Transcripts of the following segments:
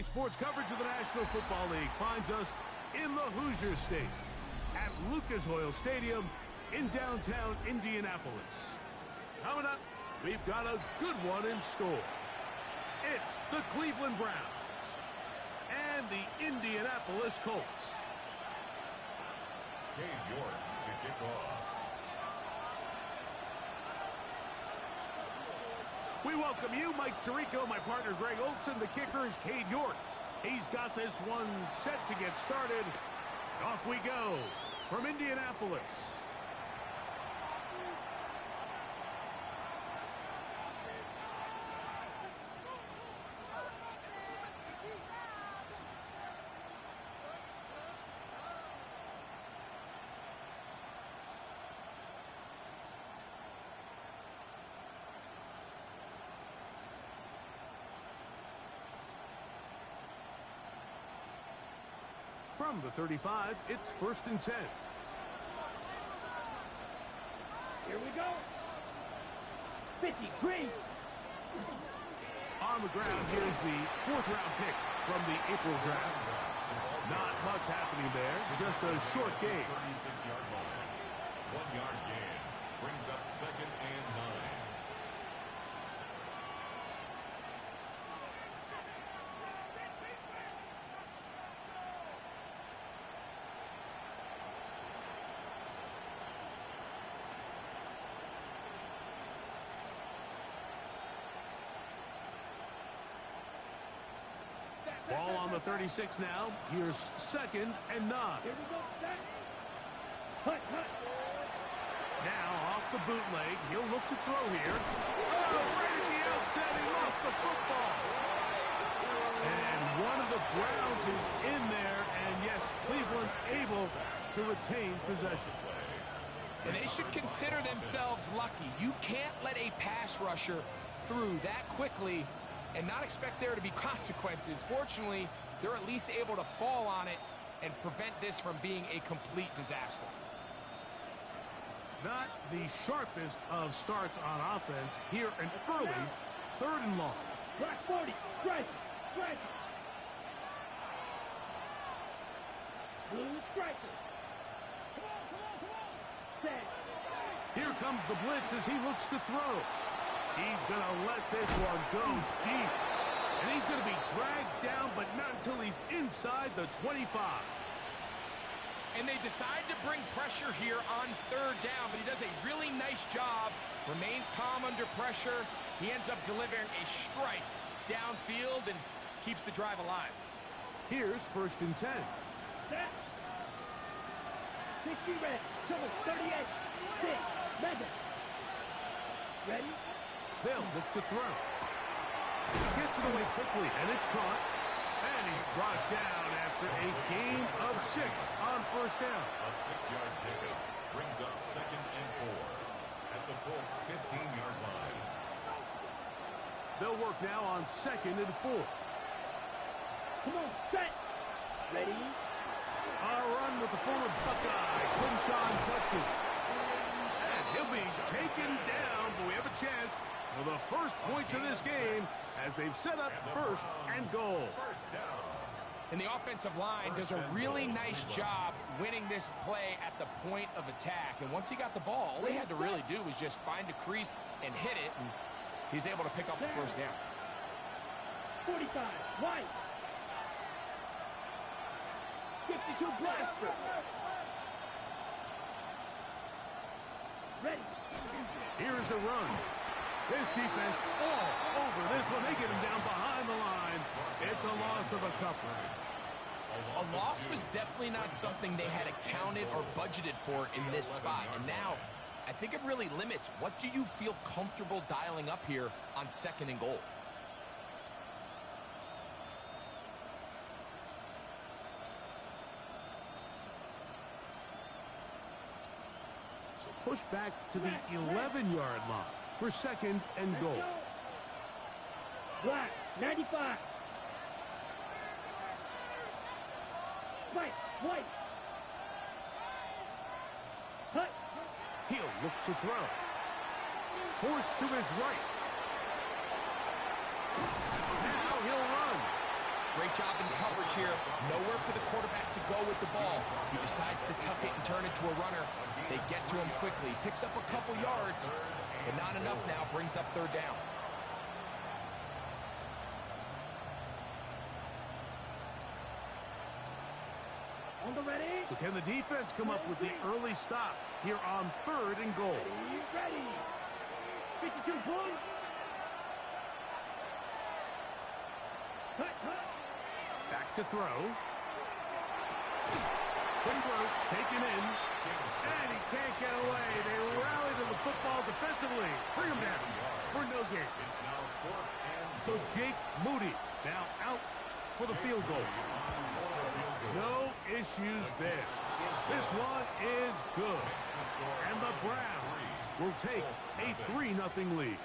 Today's sports coverage of the National Football League finds us in the Hoosier State at Lucas Oil Stadium in downtown Indianapolis. Coming up, we've got a good one in store. It's the Cleveland Browns and the Indianapolis Colts. Cade York to kick off. We welcome you, Mike Tirico, my partner Greg Olson. The kicker is Cade York. He's got this one set to get started. Off we go from Indianapolis. From the 35, it's 1st and 10. Here we go. 53. On the ground, here's the 4th-round pick from the April draft. Not much happening there, just a short game. 36-yard line. 1-yard gain. Brings up 2nd and 9. Ball on the 36 now. Here's 2nd and 9. Here we go. Hut. Now off the bootleg. He'll look to throw here. Oh, right at the outset, he lost the football. And one of the Browns is in there. And yes, Cleveland able to retain possession. And they should consider themselves lucky. You can't let a pass rusher through that quickly and not expect there to be consequences. Fortunately, they're at least able to fall on it and prevent this from being a complete disaster. Not the sharpest of starts on offense. Here an early 3rd and long. Black 40. Strike. Blue striker. Come on. Set. Here comes the blitz as he looks to throw. He's going to let this one go deep. And he's going to be dragged down, but not until he's inside the 25. And they decide to bring pressure here on 3rd down, but he does a really nice job. Remains calm under pressure. He ends up delivering a strike downfield and keeps the drive alive. Here's 1st and 10. Set. 60 red. Double 38. 6. Mega. Ready? They'll look to throw. Gets it away quickly, and it's caught. And he's brought down after a gain of 6 on 1st down. A 6-yard pickup brings up 2nd and 4 at the Colts 15-yard line. They'll work now on 2nd and 4. Come on, set. Ready? A run with the former Buckeye, Quinshawn Judkins. And he'll be taken down, but we have a chance for the first points of this game as they've set up 1st and goal. 1st down. And the offensive line does a really nice job winning this play at the point of attack. And once he got the ball, all he had to really do was just find a crease and hit it, and he's able to pick up the 1st down. 45. White. 52 blaster. Ready. Here's a run. This defense all over this one. They get him down behind the line. It's a loss of a couple. A loss was definitely not something they had accounted or budgeted for in this spot. And now, I think it really limits what do you feel comfortable dialing up here on 2nd and goal. So push back to the 11-yard line for 2nd and goal. Black, 95. White. Hut. He'll look to throw. Forced to his right. Now he'll run. Great job in coverage here. Nowhere for the quarterback to go with the ball. He decides to tuck it and turn it to a runner. They get to him quickly. Picks up a couple yards, but not enough now. Brings up third down. On the ready. So can the defense come up with the early stop here on 3rd and goal? Ready. 52 points. Back to throw. Quick throw, taken in. And he can't get away. They rally to the football defensively. Bring him down for no gain. So Jake Moody now out for the field goal. No issues there. This one is good. And the Browns will take a 3-0 lead.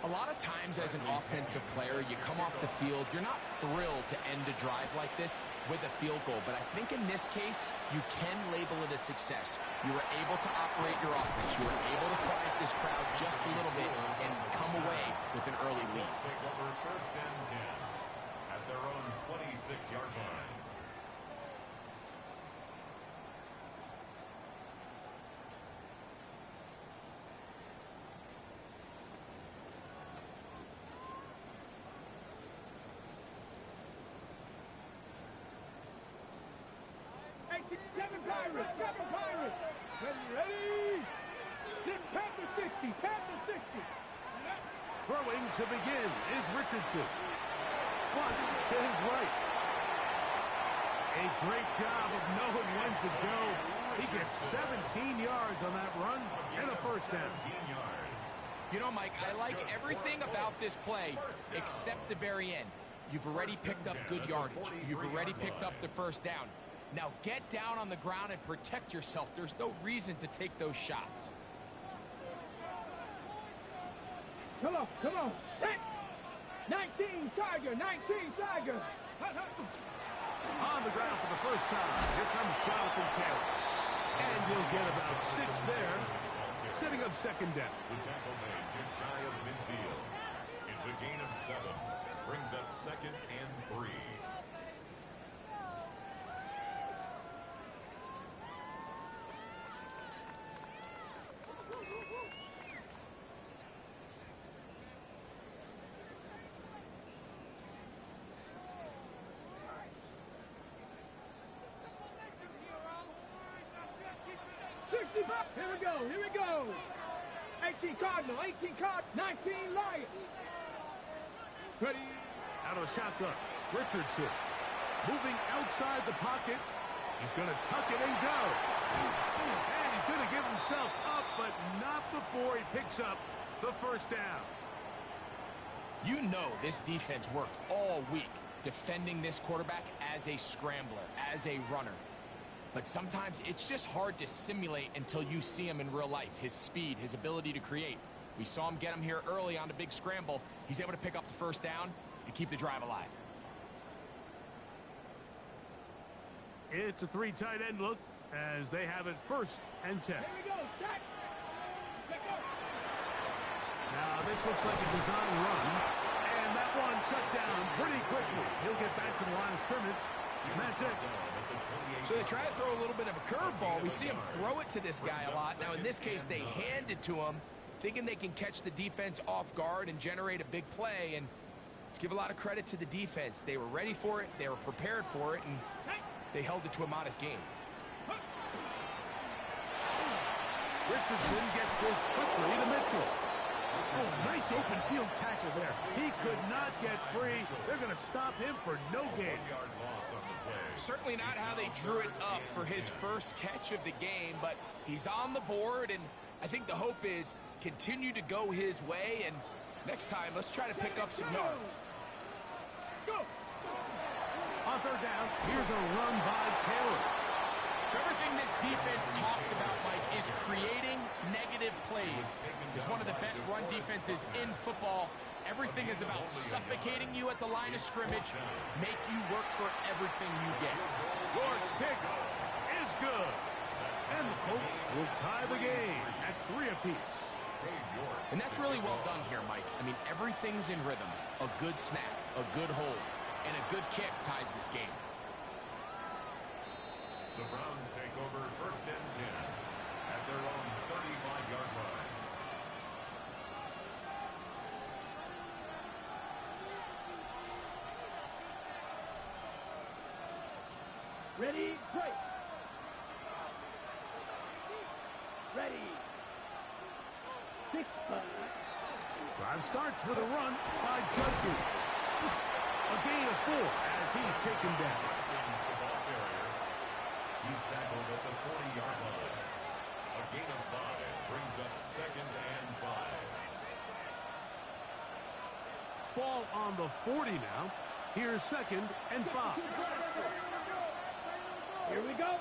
A lot of times as an offensive player, you come off the field, you're not thrilled to end a drive like this with a field goal. But I think in this case, you can label it a success. You were able to operate your offense. You were able to quiet this crowd just a little bit and come away with an early lead. Take over 1st and 10 at their own 26-yard line. Seven Pirates. Ready. This Panther 60. Throwing to begin is Richardson. Flush to his right. A great job of knowing when to go. He gets 17 yards on that run and a first down. 17 yards. You know, Mike, I like everything about this play except the very end. You've already picked up good yardage. You've already picked up the first down. Now get down on the ground and protect yourself. There's no reason to take those shots. Come on. Set. 19 Tiger. On the ground for the first time. Here comes Jonathan Taylor. And he'll get about 6 there. Setting up 2nd down. The tackle made just shy of midfield. It's a gain of 7. Brings up 2nd and 3. Here we go. 18 Cardinal, 19 Lions. Ready. Out of the shotgun. Richardson. Moving outside the pocket. He's going to tuck it and go. And he's going to give himself up, but not before he picks up the first down. You know this defense worked all week defending this quarterback as a scrambler, as a runner. But sometimes it's just hard to simulate until you see him in real life. His speed, his ability to create. We saw him get him here early on the big scramble. He's able to pick up the first down and keep the drive alive. It's a 3 tight end look as they have it 1st and 10. Here we go. Set. Let go. Now this looks like a design run. And that one shut down pretty quickly. He'll get back to the line of scrimmage. And that's it. So they try to throw a little bit of a curveball. We see him throw it to this guy a lot. Now, in this case, they hand it to him, thinking they can catch the defense off guard and generate a big play. And let's give a lot of credit to the defense. They were ready for it. They were prepared for it. And they held it to a modest gain. Richardson gets this quickly to Mitchell. Oh, nice open field tackle there. He could not get free. They're going to stop him for no gain. Certainly not how they drew it up for his first catch of the game, but he's on the board, and I think the hope is continue to go his way, and next time, let's try to pick up some yards. Let's go. On 3rd down, here's a run by Taylor. So everything this defense talks about, Mike, is creating negative plays. It's one of the best run defenses in football. Everything is about suffocating you at the line of scrimmage, make you work for everything you get. Lord's kick is good. And the Colts will tie the game at 3 apiece. And that's really well done here, Mike. I mean, everything's in rhythm. A good snap, a good hold, and a good kick ties this game. The Browns take over 1st and 10 at their own 35-yard line. Ready, break. Ready. 6 Drive starts with a run by Judkins. A gain of 4 as he's taken down. The ball carrier. He's tackled at the 40-yard line. A gain of 5 brings up 2nd and 5. Ball on the 40 now. Here's 2nd and 5. Here we go.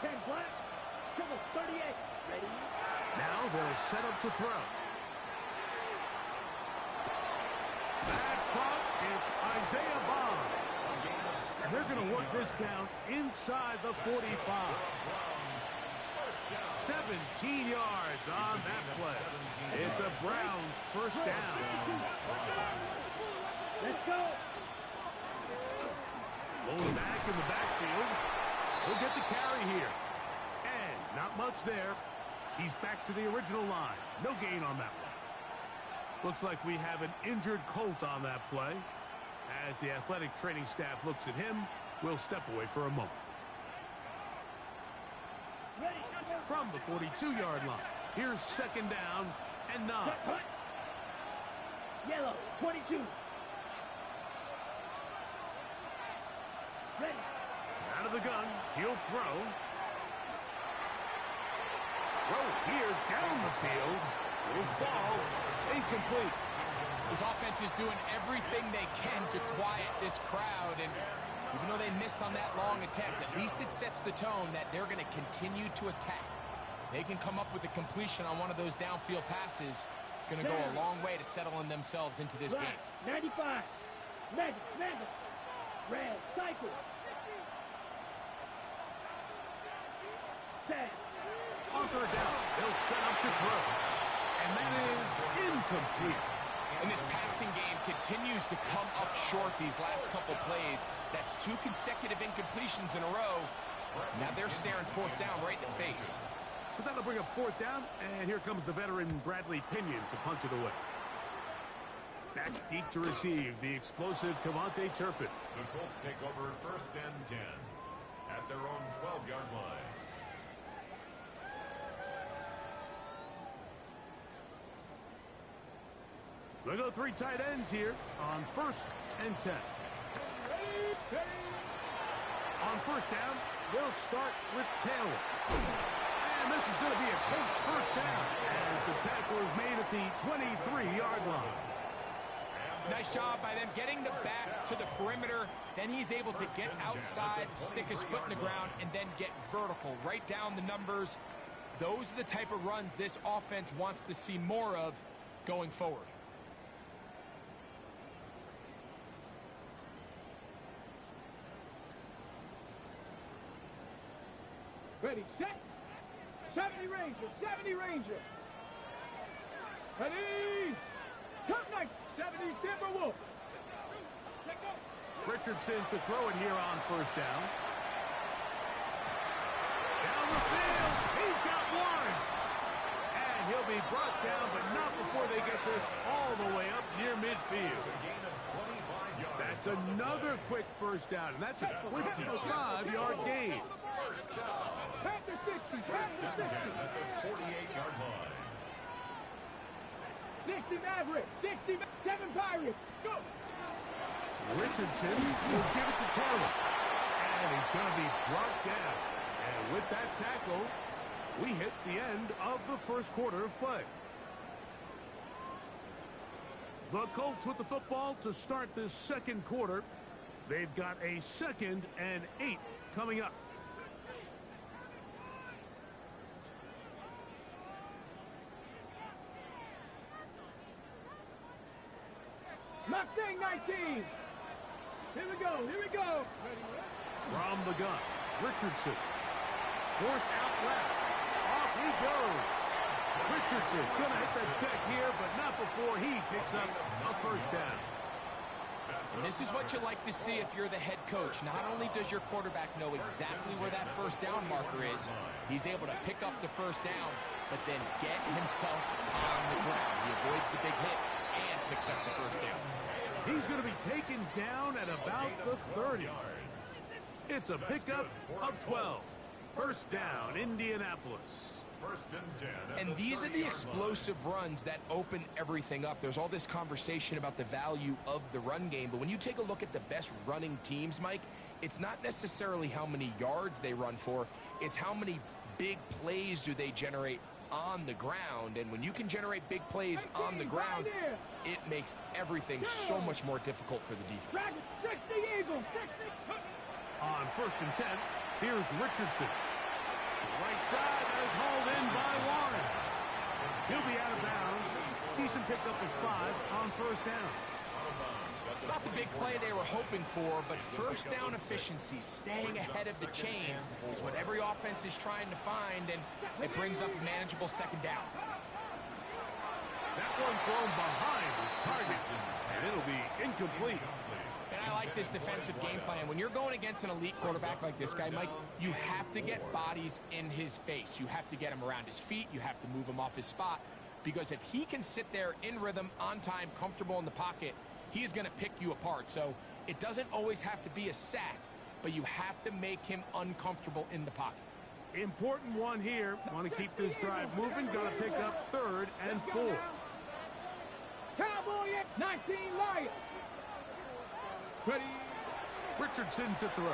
10 black. Triple 38. Ready. Now they'll set up to throw. That's caught. It's Isaiah Bond. And they're going to work this down inside the 45. 17 yards on that play. It's a Browns first down. Let's go. Going back in the backfield. He'll get the carry here. And not much there. He's back to the original line. No gain on that one. Looks like we have an injured Colt on that play. As the athletic training staff looks at him, we'll step away for a moment. From the 42-yard line, here's 2nd down and 9. Yellow, 22. Ready. Out of the gun, he'll throw. Throw here down the field. Will fall. Incomplete. This offense is doing everything they can to quiet this crowd, and even though they missed on that long attempt, at least it sets the tone that they're going to continue to attack. They can come up with a completion on one of those downfield passes. It's going to go a long way to settling themselves into this game. 95. Magic. Red. Cycle. 10. On 3rd down, they'll set up to throw. And that is incomplete. And this passing game continues to come up short these last couple plays. That's 2 consecutive incompletions in a row. Now they're staring 4th down right in the face. So that'll bring up 4th down, and here comes the veteran Bradley Pinion to punt it away. Back deep to receive the explosive Cavante Turpin. The Colts take over 1st and 10 at their own 12-yard line. They'll go 3 tight ends here on 1st and 10. On 1st down, they'll start with Taylor. And this is going to be a Colts first down as the tackle is made at the 23-yard line. Nice job by them getting the back to the perimeter. Then he's able to get outside, stick his foot in the ground, and then get vertical. Right down the numbers. Those are the type of runs this offense wants to see more of going forward. Ready, set. 70 Ranger, 70 Ranger. Ready. Come next, 70 Timberwolf. Richardson to throw it here on 1st down. Down the field, he's got 1. And he'll be brought down, but not before they get this all the way up near midfield. That's another quick first down, and that's a 25-yard gain. Panther 60, Panther 60. At the 48-yard line. 60 Maverick, 67 Pirates. Go. Richardson will give it to Taylor. And he's going to be brought down. And with that tackle, we hit the end of the 1st quarter of play. The Colts with the football to start this 2nd quarter. They've got a 2nd and 8 coming up. Mustang 19. Here we go, here we go. From the gun, Richardson. Forced out left. Off he goes. Richardson gonna hit the deck here, but not before he picks up a first down. That's And this is what you like to see if you're the head coach. Not only does your quarterback know exactly where that first down marker is, he's able to pick up the first down, but then get himself on the ground. He avoids the big hit and picks up the first down. He's going to be taken down at about the 30. It's a pickup of 12. First down, Indianapolis. First and 10. And these are the explosive runs that open everything up. There's all this conversation about the value of the run game, but when you take a look at the best running teams, Mike, it's not necessarily how many yards they run for, it's how many big plays do they generate on the ground. And when you can generate big plays on the ground, it makes everything so much more difficult for the defense. On first and 10, here's Richardson. Right side is hauled in by Warren. He'll be out of bounds. Decent pickup of 5 on first down. It's not the big play they were hoping for, but first down efficiency, staying ahead of the chains, is what every offense is trying to find, and it brings up a manageable second down. That one thrown behind his target, and it'll be incomplete. And I like this defensive game plan. When you're going against an elite quarterback like this guy, Mike, you have to get bodies in his face. You have to get him around his feet. You have to move him off his spot. Because if he can sit there in rhythm, on time, comfortable in the pocket, he is going to pick you apart. So it doesn't always have to be a sack, but you have to make him uncomfortable in the pocket. Important one here. Want to keep this drive moving. Got to pick up 3rd and 4. Cowboy at 19 Lions. Ready. Richardson to throw.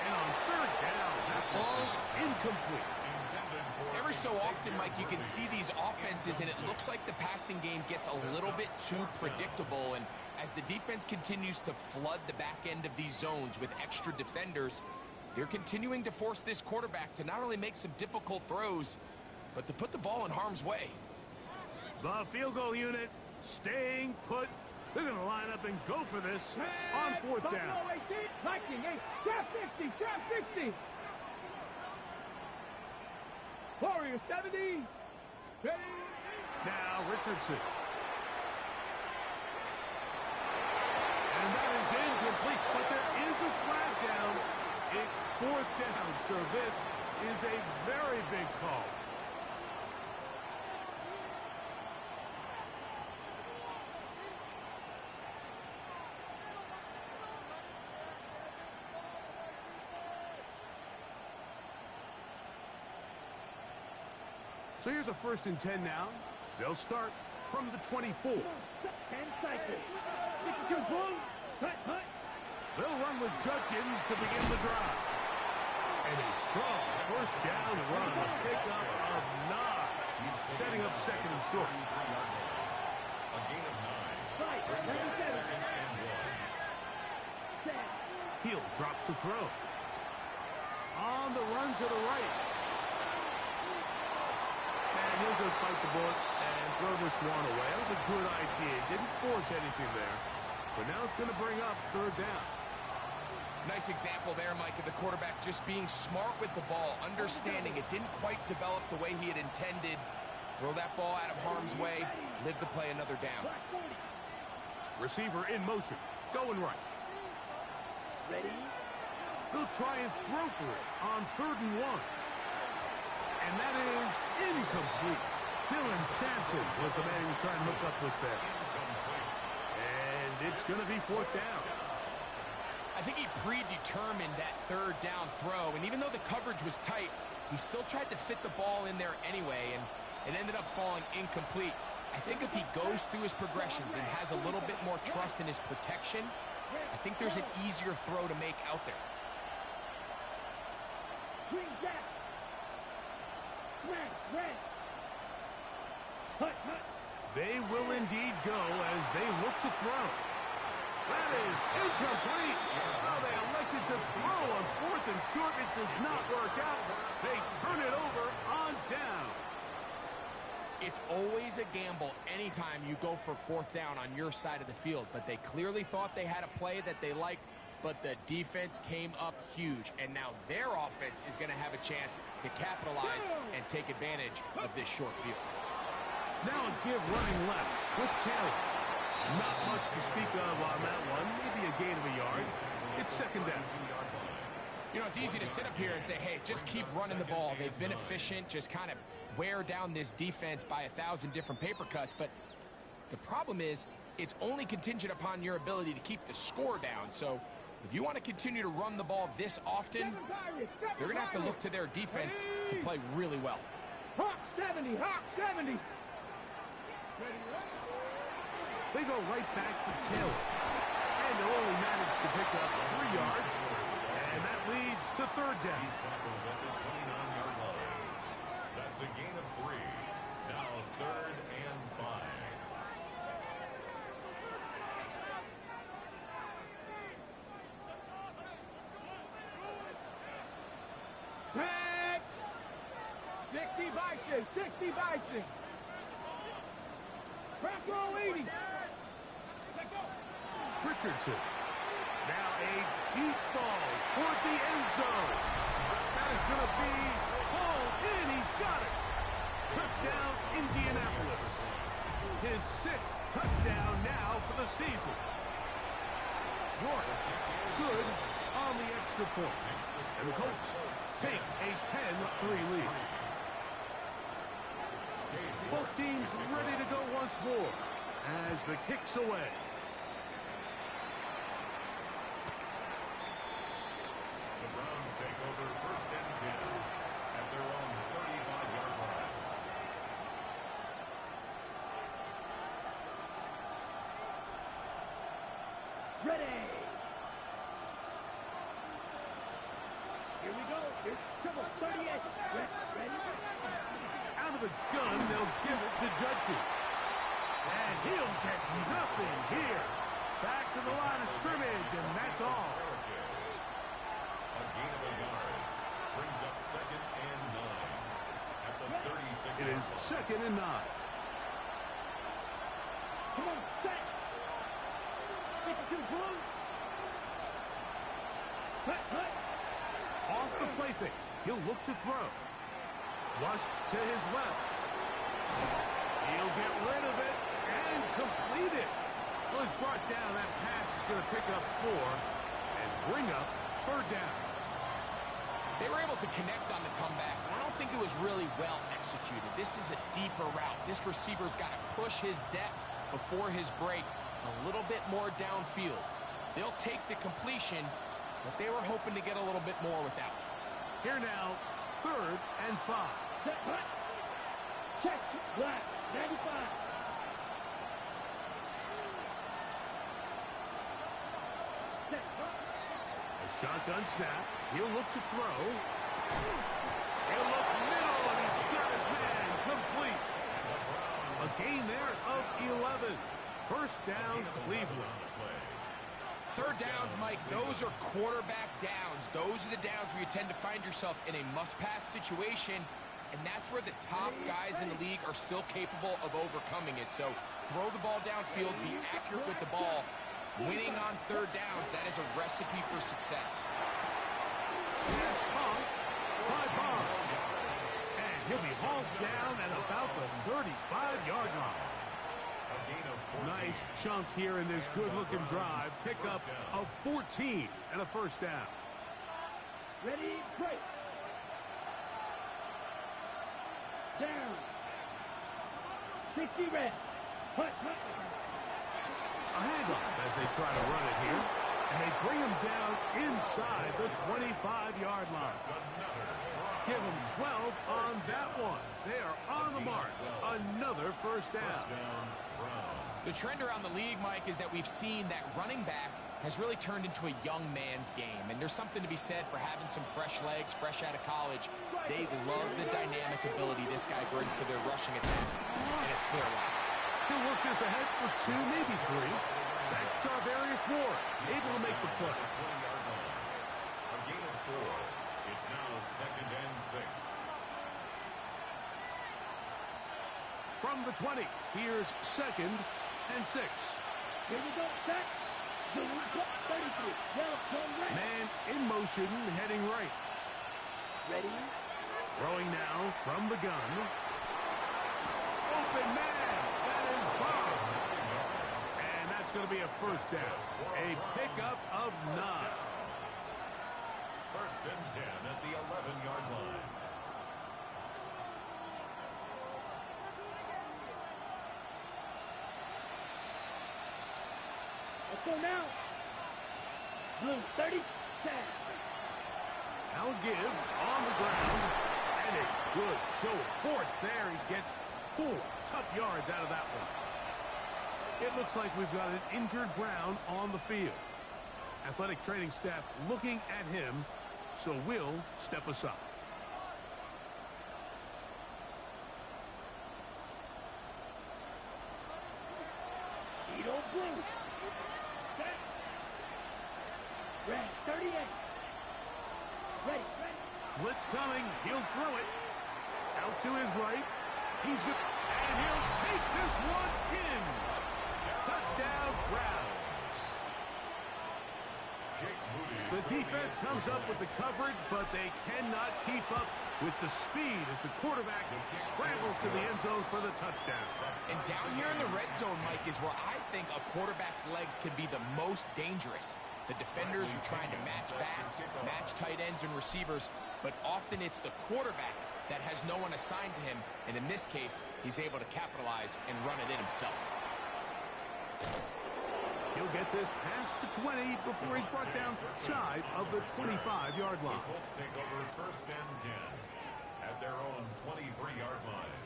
And on 3rd down, that ball incomplete. Every so often, Mike, you can see these offenses, and it looks like the passing game gets a little bit too predictable. And as the defense continues to flood the back end of these zones with extra defenders, they're continuing to force this quarterback to not only make some difficult throws, but to put the ball in harm's way. The field goal unit staying put. They're going to line up and go for this on 4th down. Trap 50, trap 60. Warrior 70. Ready. Now Richardson. And that is incomplete, but there is a flag down. It's 4th down, so this is a very big call. So here's a 1st and 10 now. They'll start from the 24. 10 seconds. They'll run with Judkins to begin the drive. And a strong first down run. A pickup of 9. Setting up 2nd and short. A gain of 9. Brings up 2nd and 1. He'll drop to throw. On the run to the right. And he'll just bite the bullet and throw this one away. That was a good idea. Didn't force anything there. But now it's going to bring up 3rd down. Nice example there, Mike, of the quarterback just being smart with the ball, understanding it didn't quite develop the way he had intended. Throw that ball out of harm's way, live to play another down. Receiver in motion, going right. Ready. They'll try and throw for it on 3rd and 1. And that is incomplete. Dylan Sampson was the man he was trying to hook up with there. And it's going to be 4th down. I think he predetermined that 3rd down throw, and even though the coverage was tight, he still tried to fit the ball in there anyway, and it ended up falling incomplete. I think if he goes through his progressions and has a little bit more trust in his protection, I think there's an easier throw to make out there. Green jack. Smash, red. Hut, hut. They will indeed go as they look to throw. That is incomplete. Well, they elected to throw on 4th and short. It does not work out. They turn it over on down. It's always a gamble anytime you go for 4th down on your side of the field, but they clearly thought they had a play that they liked, but the defense came up huge, and now their offense is going to have a chance to capitalize and take advantage of this short field. Now a give running left with Kelly. Not much to speak of on that one. Maybe a gain of a yard. It's second down. You know, it's easy to sit up here and say, hey, just keep running the ball. They've been efficient, just kind of wear down this defense by 1,000 different paper cuts. But the problem is, it's only contingent upon your ability to keep the score down. So if you want to continue to run the ball this often, they're going to have to look to their defense to play really well. Hawk 70, Hawk 70. They go right back to Taylor. And they'll only manage to pick up 3 yards. And that leads to third down. He's tackled at the 29-yard line. That's a gain of 3. Now third and 5. Tag! 60 Bison, 60 Bison. Crack roll 80. Richardson. Now a deep ball toward the end zone. That is going to be hauled in. He's got it. Touchdown, Indianapolis. His 6th touchdown now for the season. York, good on the extra point. And the Colts take a 10-3 lead. Both teams ready to go once more as the kick's away. The Browns take over first and 10 at their own 35-yard line. Ready. Here we go. Here's trouble. 38. Ready. Out of the gun, they'll give it to Judkins. And he'll get nothing here. Back to the line of scrimmage, and that's all. A gain of a yard brings up second and 9 at the 36. It is second and 9. Come on, set. 52 blue. Cut. Off the play fake. He'll look to throw. Flushed to his left. He'll get rid of it and complete it. Well, he's brought down. That pass is going to pick up 4 and bring up third down. They were able to connect on the comeback, but I don't think it was really well executed. This is a deeper route. This receiver's got to push his depth before his break a little bit more downfield. They'll take the completion, but they were hoping to get a little bit more without. Here now, third and 5. Set. Hut. Check. Black. 95. Set. Hut. A shotgun snap. He'll look to throw. He'll look middle, and he's got his man complete. A gain there of 11. First down, Cleveland. Third downs, Mike, those are quarterback downs. Those are the downs where you tend to find yourself in a must-pass situation, and that's where the top guys in the league are still capable of overcoming it. So throw the ball downfield, be accurate with the ball. Winning on third downs, that is a recipe for success. Pass caught by Bond. And he'll be hauled down at about the 35-yard line. Nice chunk here in this good-looking drive. Pickup of 14 and a first down. Ready, break. Down. 60 red. Hut. A handoff as they try to run it here. And they bring him down inside the 25-yard line. Give him 12 on that one. They are on the march. Another first down. The trend around the league, Mike, is that we've seen that running back has really turned into a young man's game. And there's something to be said for having some fresh legs, fresh out of college. They love the dynamic ability this guy brings to their rushing attack. And it's clear why. He'll work this ahead for 2, maybe 3. That's Charvarius Ward, able to make the play. A gain of 4. It's now second and 6. From the 20, here's second and 6. Here we go, set. 33. Yellow, come right. Man in motion, heading right. Ready. Throwing now from the gun. Open man. That is Bob. And going to be a first down. A pickup of 9. First and 10 at the 11-yard line. Let's go now. Blue 30. Now give on the ground. And a good show of force there. He gets 4 tough yards out of that one. It looks like we've got an injured Brown on the field. Athletic training staff looking at him, so we'll step aside. Edo Blue. Set. Red 38. Ready. Blitz coming. He'll throw it. Out to his right. He's good. And he'll take this one in. Touchdown, Browns. The defense comes up with the coverage, but they cannot keep up with the speed as the quarterback scrambles to the end zone for the touchdown. And down here in the red zone, Mike, is where I think a quarterback's legs can be the most dangerous. The defenders are trying to match backs, match tight ends and receivers, but often it's the quarterback that has no one assigned to him, and in this case, he's able to capitalize and run it in himself. He'll get this past the 20 before he's brought down shy of the 25-yard line. The Colts take over first and 10 at their own 23-yard line.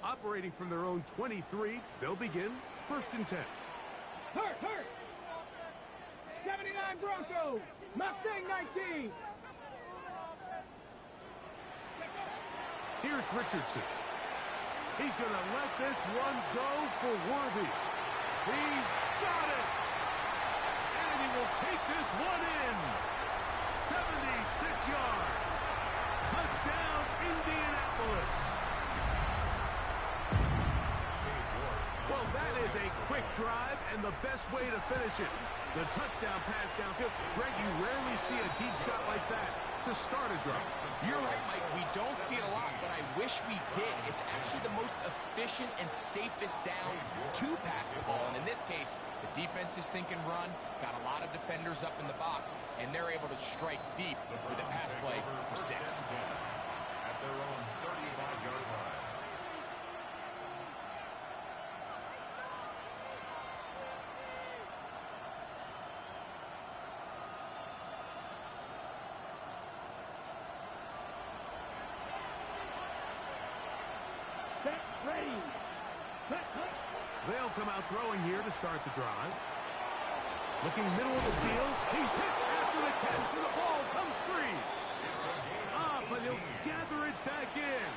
Operating from their own 23, they'll begin first and 10. Hurt. 79 Broncos. Mustang 19. Here's Richardson. He's going to let this one go for Worthy. He's got it. And he will take this one in. 76 yards. Touchdown, Indianapolis. Well, that is a quick drive and the best way to finish it. The touchdown pass downfield. Greg, you rarely see a deep shot like that to start a drive. You're right, Mike. We don't see it a lot, but I wish we did. It's actually the most efficient and safest down to pass the ball. And in this case, the defense is thinking run, got a lot of defenders up in the box, and they're able to strike deep with a pass play for 6. At their own 35-yard line. Ready. They'll come out throwing here to start the drive. Looking middle of the field. He's hit after the catch, and the ball comes free. But he'll gather it back in.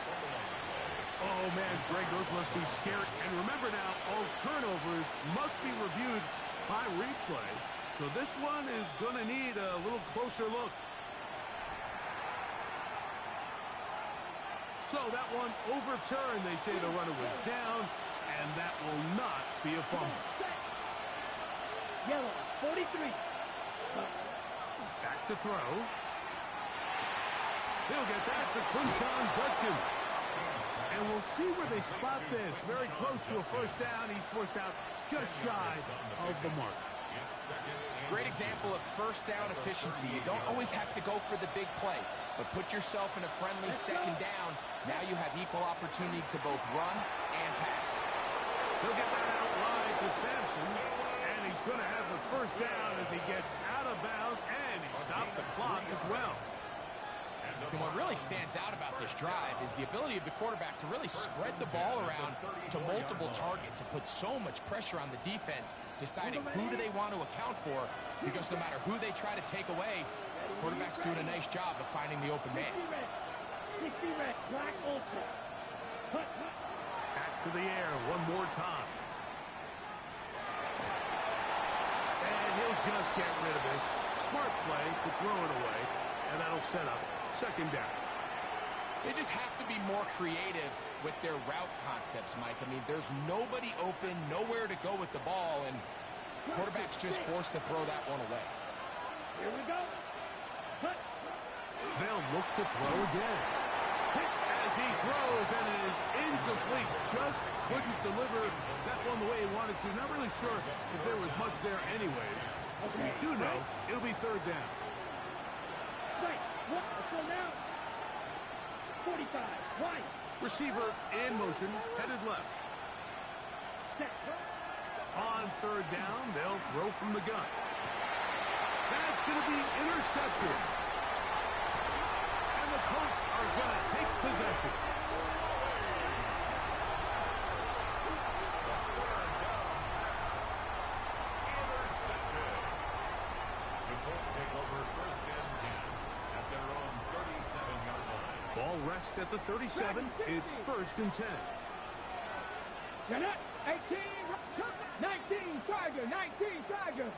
Oh, man, Greg, those must be scary. And remember now, all turnovers must be reviewed by replay. So this one is going to need a little closer look. So that one overturned. They say the runner was down, and that will not be a fumble. Yellow 43. Back to throw. He'll get that to Quinshon Judkins. And we'll see where they spot this. Very close to a first down. He's forced out just shy of the mark. Great example of first down efficiency. You don't always have to go for the big play, but put yourself in a friendly second down. Now you have equal opportunity to both run and pass. He'll get that out wide to Sampson, and he's going to have the first down as he gets out of bounds, and he stopped the clock as well. And what really stands out about this drive is the ability of the quarterback to really spread the ball around to multiple targets and put so much pressure on the defense, deciding who do they want to account for, because no matter who they try to take away, the quarterback's doing a nice job of finding the open man. 60 red, black ultra. Back to the air one more time. And he'll just get rid of this. Smart play to throw it away, and that'll set up second down. They just have to be more creative with their route concepts, Mike. I mean, there's nobody open, nowhere to go with the ball, and quarterback's just forced to throw that one away. Here we go. They'll look to throw again. Hit as he throws, and it is incomplete. Just couldn't deliver that one the way he wanted to. Not really sure if there was much there anyways. We do know it'll be third down. Right. What? Let's go now. 45. Right. Receiver in motion, headed left. Set. On third down, they'll throw from the gun. That's going to be intercepted. And the Colts are going to take possession. The Colts take over first and 10 at their own 37-yard line. Ball rests at the 37. It's first and 10. You're not 18. 19. Tiger. 19. Tiger.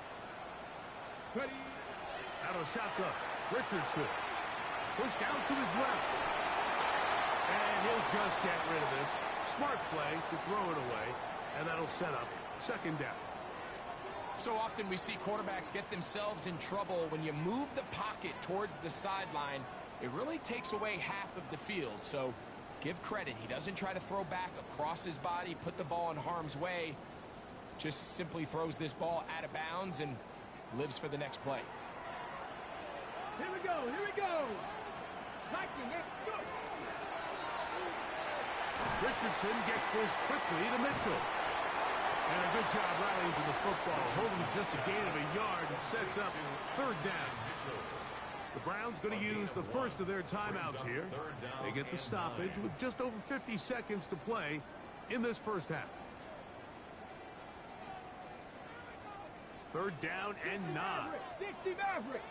Ready. Out of shotgun. Richardson. Pushed out to his left. And he'll just get rid of this. Smart play to throw it away. And that'll set up second down. So often we see quarterbacks get themselves in trouble when you move the pocket towards the sideline. It really takes away half of the field. So give credit. He doesn't try to throw back across his body, put the ball in harm's way. Just simply throws this ball out of bounds and lives for the next play. Here we go. Here we go. Viking, let's go. Richardson gets this quickly to Mitchell. And a good job rallying to the football. Holding just a gain of a yard and sets up third down. The Browns going to use the first of their timeouts here. They get the stoppage with just over 50 seconds to play in this first half. Third down and 9. 60 Maverick.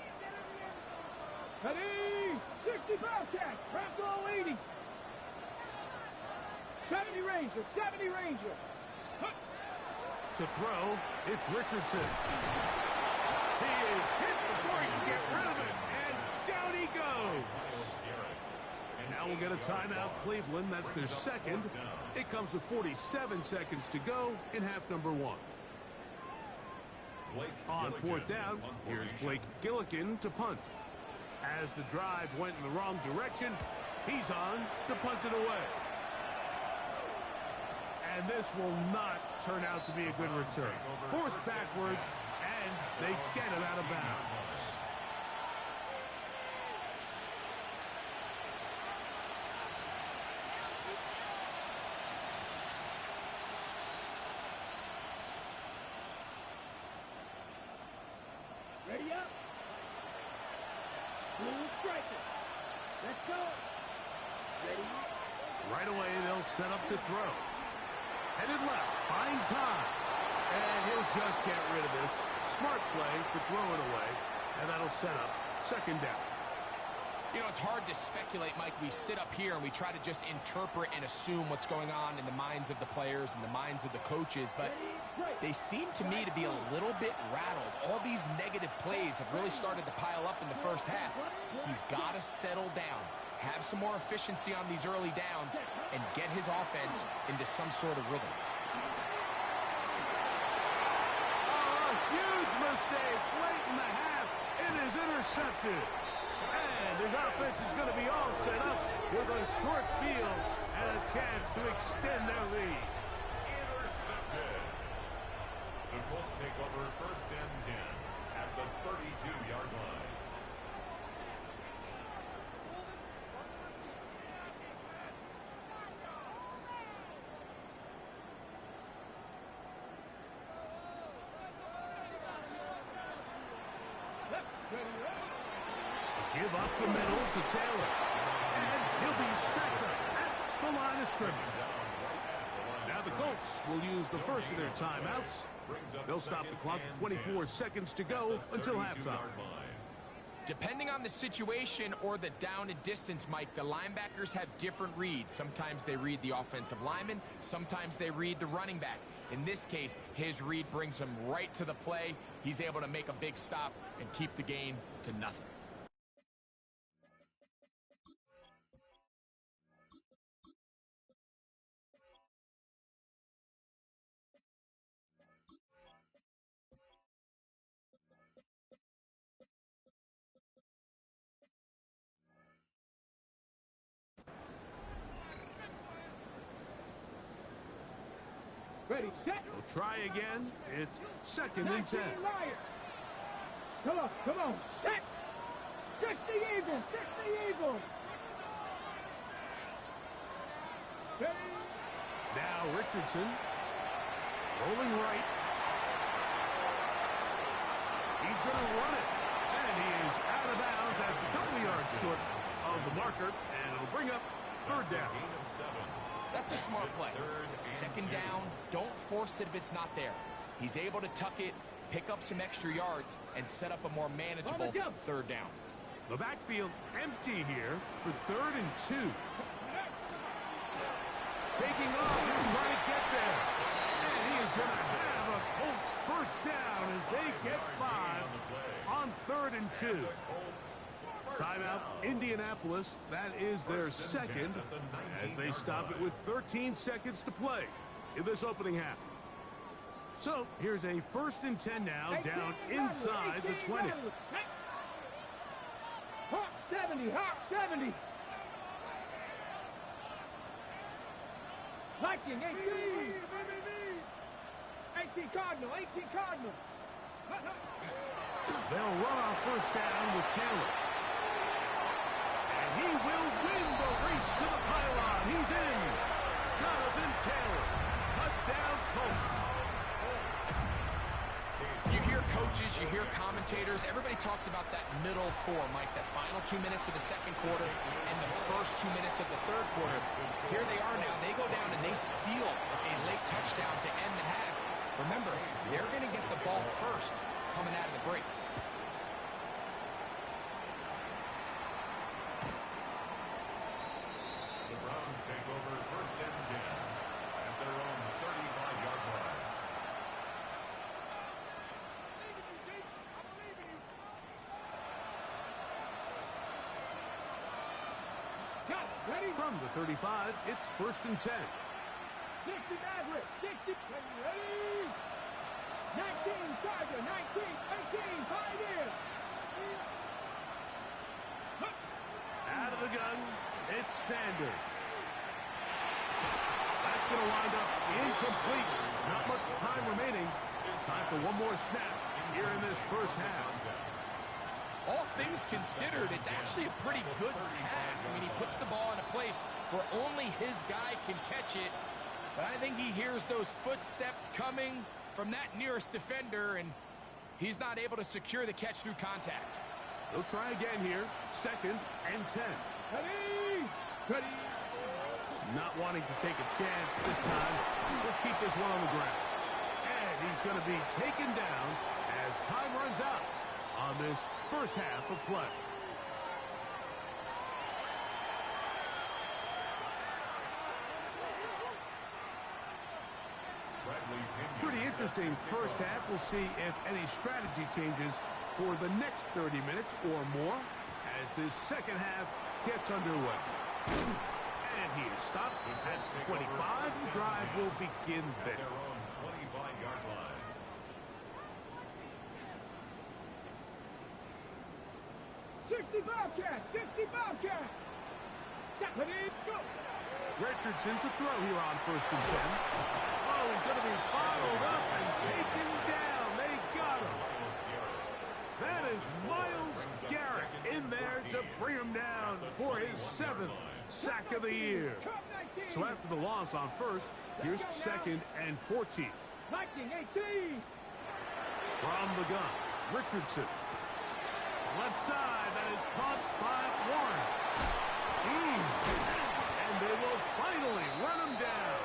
Ready. 60 Bobcat. Rams all 80. 70 Ranger. 70 Ranger. To throw, it's Richardson. He is hit before he can get rid of it, and down he goes. And now we'll get a timeout, Cleveland. That's their second. It comes with 47 seconds to go in half number 1. On fourth down, here's Blake Gillikin to punt. As the drive went in the wrong direction, he's on to punt it away. And this will not turn out to be a good return. Forced backwards, and they get it out of bounds. Ready up. Blue striker. Let's go. Ready. Right away, they'll set up to throw. Headed left, buying time. And he'll just get rid of this. Smart play to throw it away. And that'll set up second down. You know, it's hard to speculate, Mike. We sit up here and we try to just interpret and assume what's going on in the minds of the players and the minds of the coaches, but they seem to me to be a little bit rattled. All these negative plays have really started to pile up in the first half. He's got to settle down, have some more efficiency on these early downs, and get his offense into some sort of rhythm. Oh, a huge mistake late in the half. It is intercepted. And his offense is going to be all set up with a short field and a chance to extend their lead. Intercepted. The Colts take over first and 10 at the 32-yard line. Give up the middle to Taylor. And he'll be stacked up at the line of scrimmage. Now the Colts will use the first of their timeouts. They'll stop the clock with 24 seconds to go until halftime. Depending on the situation or the down and distance, Mike, the linebackers have different reads. Sometimes they read the offensive lineman. Sometimes they read the running back. In this case, his read brings him right to the play. He's able to make a big stop and keep the gain to nothing. try again. It's 2nd and 10. Come on, come on. Set. 60 Eagles, 60 Eagles. Now Richardson. Rolling right. He's going to run it. And he is out of bounds. That's a couple of yards short of the marker. And it'll bring up 3rd down. That's a smart play. 2nd down, don't force it if it's not there. He's able to tuck it, pick up some extra yards, and set up a more manageable 3rd down. The backfield empty here for 3rd and 2. Taking off, he's trying to get there. And he is going to have a Colts 1st down as they get 5 on 3rd and 2. Timeout, Indianapolis. That is their 2nd as they stop it with 13 seconds to play in this opening half. So here's a 1st and 10 now down inside the 20. Hawk 70, Hawk 70. Viking 18. 18 Cardinal, 18 Cardinal. They'll run on 1st down with Taylor. He will win the race to the pylon. He's in. Jonathan Taylor. Touchdown, Colts. You hear coaches, you hear commentators. Everybody talks about that middle 4, Mike, the final 2 minutes of the 2nd quarter and the first 2 minutes of the 3rd quarter. Here they are now. They go down and they steal a late touchdown to end the half. Remember, they're going to get the ball first coming out of the break. Take over 1st and 10 at their own 35-yard line. Ready? From the 35, it's 1st and 10. 60 Maverick, 60. Ready? 19 Charger, 19, 18, Pioneer. Out of the gun, it's Sanders. That's going to wind up incomplete. Not much time remaining. Time for one more snap here in this 1st half. All things considered, it's actually a pretty good pass. I mean, he puts the ball in a place where only his guy can catch it. But I think he hears those footsteps coming from that nearest defender, and he's not able to secure the catch through contact. They'll try again here. 2nd and 10. Ready? Ready? Not wanting to take a chance this time. We'll keep this one on the ground. And he's going to be taken down as time runs out on this 1st half of play. Pretty interesting 1st half. We'll see if any strategy changes for the next 30 minutes or more as this 2nd half gets underway. And he is stopped at 25. The drive will begin there. Their own 25-yard line. Bobcat, 60 Bobcat. Ready? Go. Richardson to throw here on 1st and 10. Oh, he's going to be followed up and taken down. They got him. That is Myles Garrett in there to bring him down for his 7th sack of the year. So after the loss on 1st, here's 2nd and 14. Viking 18. From the gun, Richardson. Left side, that is caught by Warren. And they will finally run him down.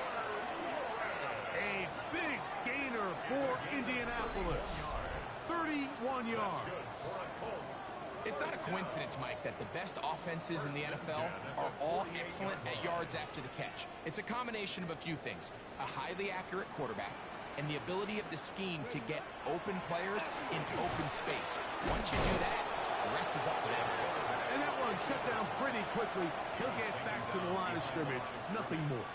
A big gainer for Indianapolis. 31 yards. It's not a coincidence, Mike, that the best offenses in the NFL are all excellent at yards after the catch. It's a combination of a few things. A highly accurate quarterback and the ability of the scheme to get open players in open space. Once you do that, the rest is up to them. And that one shut down pretty quickly. He'll get back to the line of scrimmage. Nothing more.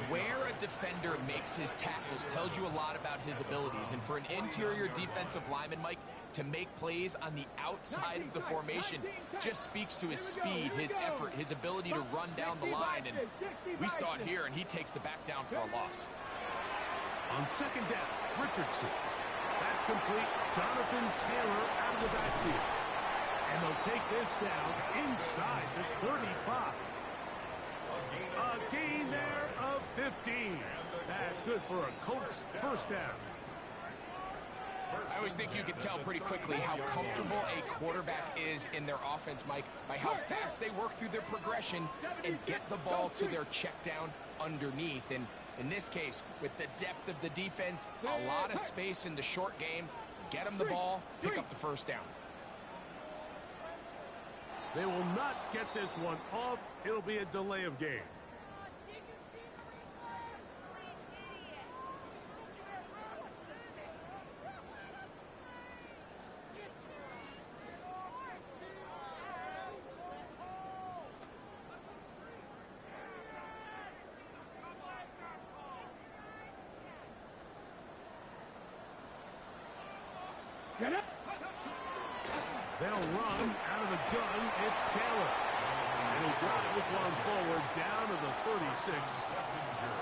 Where a defender makes his tackles tells you a lot about his abilities. And for an interior defensive lineman, Mike, to make plays on the outside of the formation just speaks to his speed, his effort, his ability to run down the line. And we saw it here, and he takes the back down for a loss. On second down, Richardson. That's complete. Jonathan Taylor out of the backfield. And they'll take this down inside the 35. A gain there of 15. That's good for a Colts first down. I always think you can tell pretty quickly how comfortable a quarterback is in their offense, Mike, by how fast they work through their progression and get the ball to their check down underneath. And in this case, with the depth of the defense, a lot of space in the short game, get them the ball, pick up the first down. They will not get this one off. It'll be a delay of game. They'll run out of the gun. It's Taylor. And he'll drive this one forward down to the 36.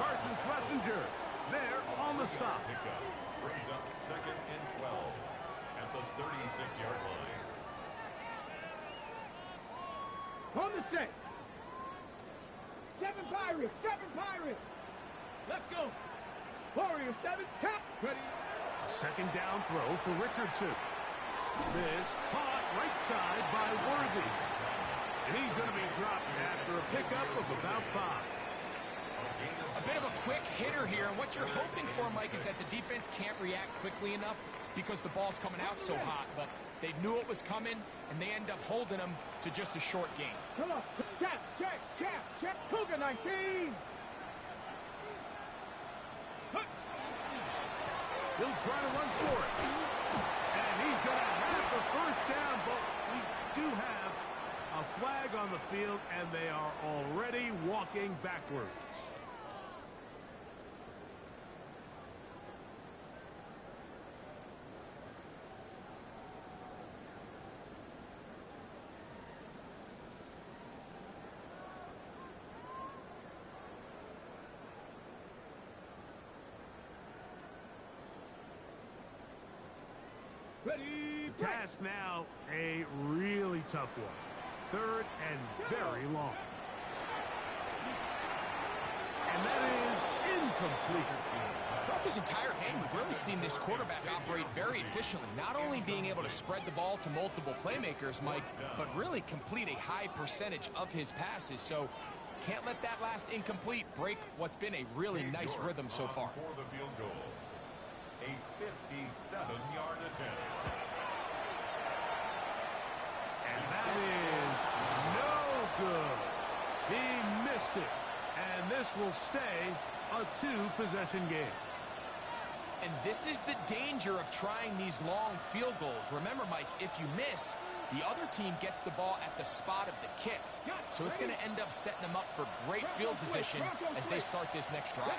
Carson Schlesinger there on the stop. Brings up 2nd and 12 at the 36-yard line. On the set. 7 Pirates. 7 Pirates. Let's go. Warrior 7. Tap. Ready. Second down throw for Richardson. This caught right side by Worthy. And he's going to be dropped after a pickup of about 5. A bit of a quick hitter here, and what you're hoping for, Mike, is that the defense can't react quickly enough because the ball's coming out so hot. But they knew it was coming, and they end up holding them to just a short gain. Come on. Check, check, check, check. Cougar 19. He'll try to run for it. And he's going to have the first down, but we do have a flag on the field, and they are already walking backwards. Ready. The task now, a really tough one. 3rd and very long. And that is incomplete. Throughout this entire game, we've really seen this quarterback operate very efficiently, not only being able to spread the ball to multiple playmakers, Mike, but really complete a high percentage of his passes. So can't let that last incomplete break what's been a really nice rhythm so far. For the field goal, a 57-yard attempt. And that is no good. He missed it. And this will stay a 2-possession game. And this is the danger of trying these long field goals. Remember, Mike, if you miss, the other team gets the ball at the spot of the kick. So it's going to end up setting them up for great field position as they start this next drive.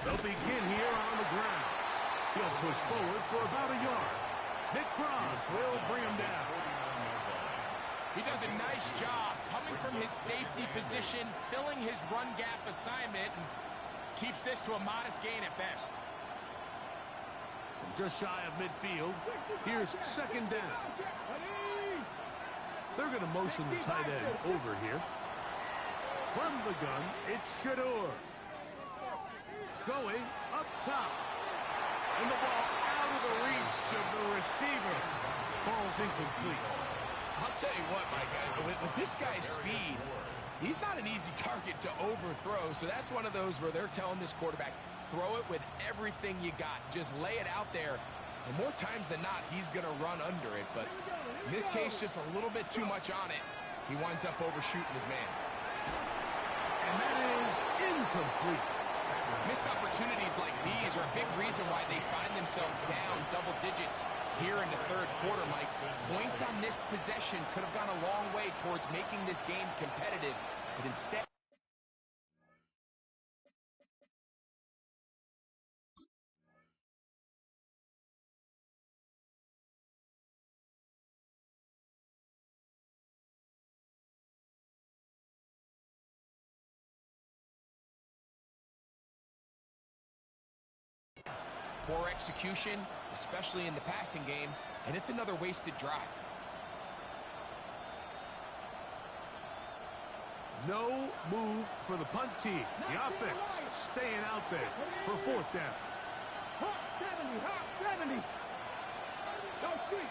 They'll begin here on the ground. He'll push forward for about a yard. Nick Cross will bring him down. He does a nice job coming from his safety position, filling his run gap assignment, and keeps this to a modest gain at best. Just shy of midfield. Here's 2nd down. They're going to motion the tight end over here. From the gun, it's Shador. Going up top. And the ball out of the reach of the receiver. Ball's incomplete. I'll tell you what, Mike, with this guy's speed, he's not an easy target to overthrow. So that's one of those where they're telling this quarterback, throw it with everything you got. Just lay it out there. And more times than not, he's going to run under it. But in this case, just a little bit too much on it. He winds up overshooting his man. And that is incomplete. Missed opportunities like these are a big reason why they find themselves down double digits here in the 3rd quarter, Mike. Points on this possession could have gone a long way towards making this game competitive, but instead Poor execution, especially in the passing game, and it's another wasted drive. No move for the punt team. The offense staying out there for 4th down. Hot 70, hot 70. Go street.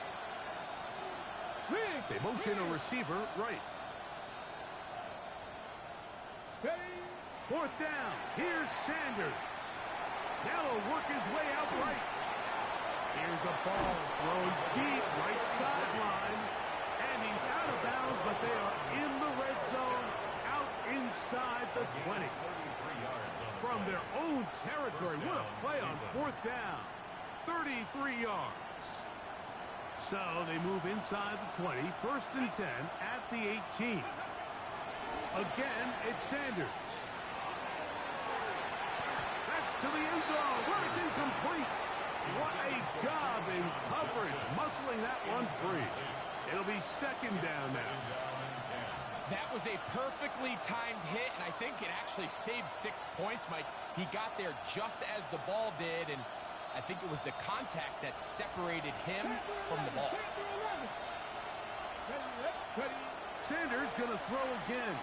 They motion a receiver right. Steady. 4th down. Here's Sanders. Now he'll work his way out right. Here's a ball thrown deep right sideline. And he's out of bounds, but they are in the red zone, out inside the 20. From their own territory. What a play on 4th down. 33 yards. So they move inside the 20. 1st and 10 at the 18. Again, it's Sanders. That's to the end zone where it's incomplete. What a job in coverage, muscling that one free. It'll be 2nd down now. That was a perfectly timed hit, and I think it actually saved 6 points, Mike. He got there just as the ball did, and I think it was the contact that separated him from the ball. Sanders going to throw again.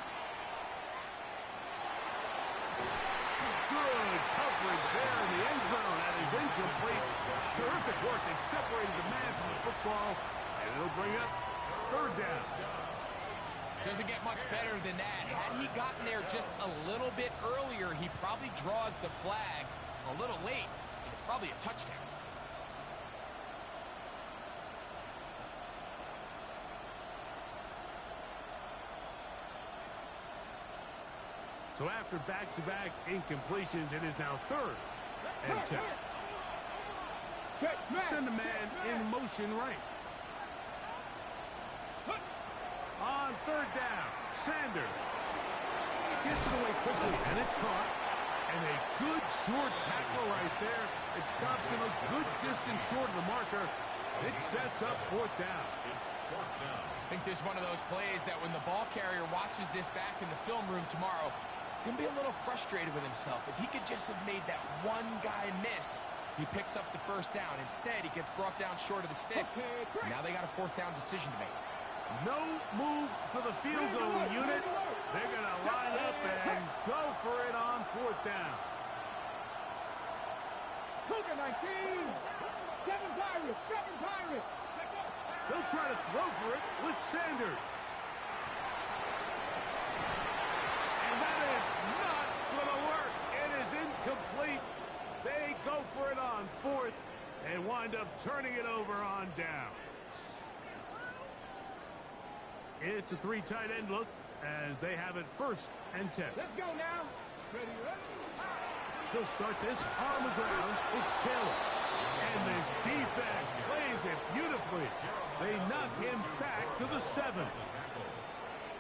Good coverage there in the end zone. That is incomplete. Terrific work. They separated the man from the football, and it'll bring up 3rd down. Doesn't get much better than that. Had he gotten there just a little bit earlier, he probably draws the flag a little late. It's probably a touchdown. So after back-to-back incompletions, it is now 3rd and 10. Send a man in motion right. On 3rd down, Sanders gets it away quickly, and it's caught. And a good short tackle right there. It stops him a good distance short of the marker. It sets up 4th down. It's 4th down. I think this is one of those plays that when the ball carrier watches this back in the film room tomorrow, he's going to be a little frustrated with himself. If he could just have made that one guy miss, he picks up the 1st down. Instead, he gets brought down short of the sticks. Now they got a 4th down decision to make. No move for the field goal unit. They're going to line up and go for it on 4th down. Cougar 19. 7 Pirates. 7 Pirates. They'll try to throw for it with Sanders. And that is not going to work. It is incomplete. They go for it on 4th and wind up turning it over on down. It's a 3 tight end look as they have it 1st and 10. Let's go now. Ready, ready. They'll start this on the ground. It's Taylor. And this defense plays it beautifully. They knock him back to the 7.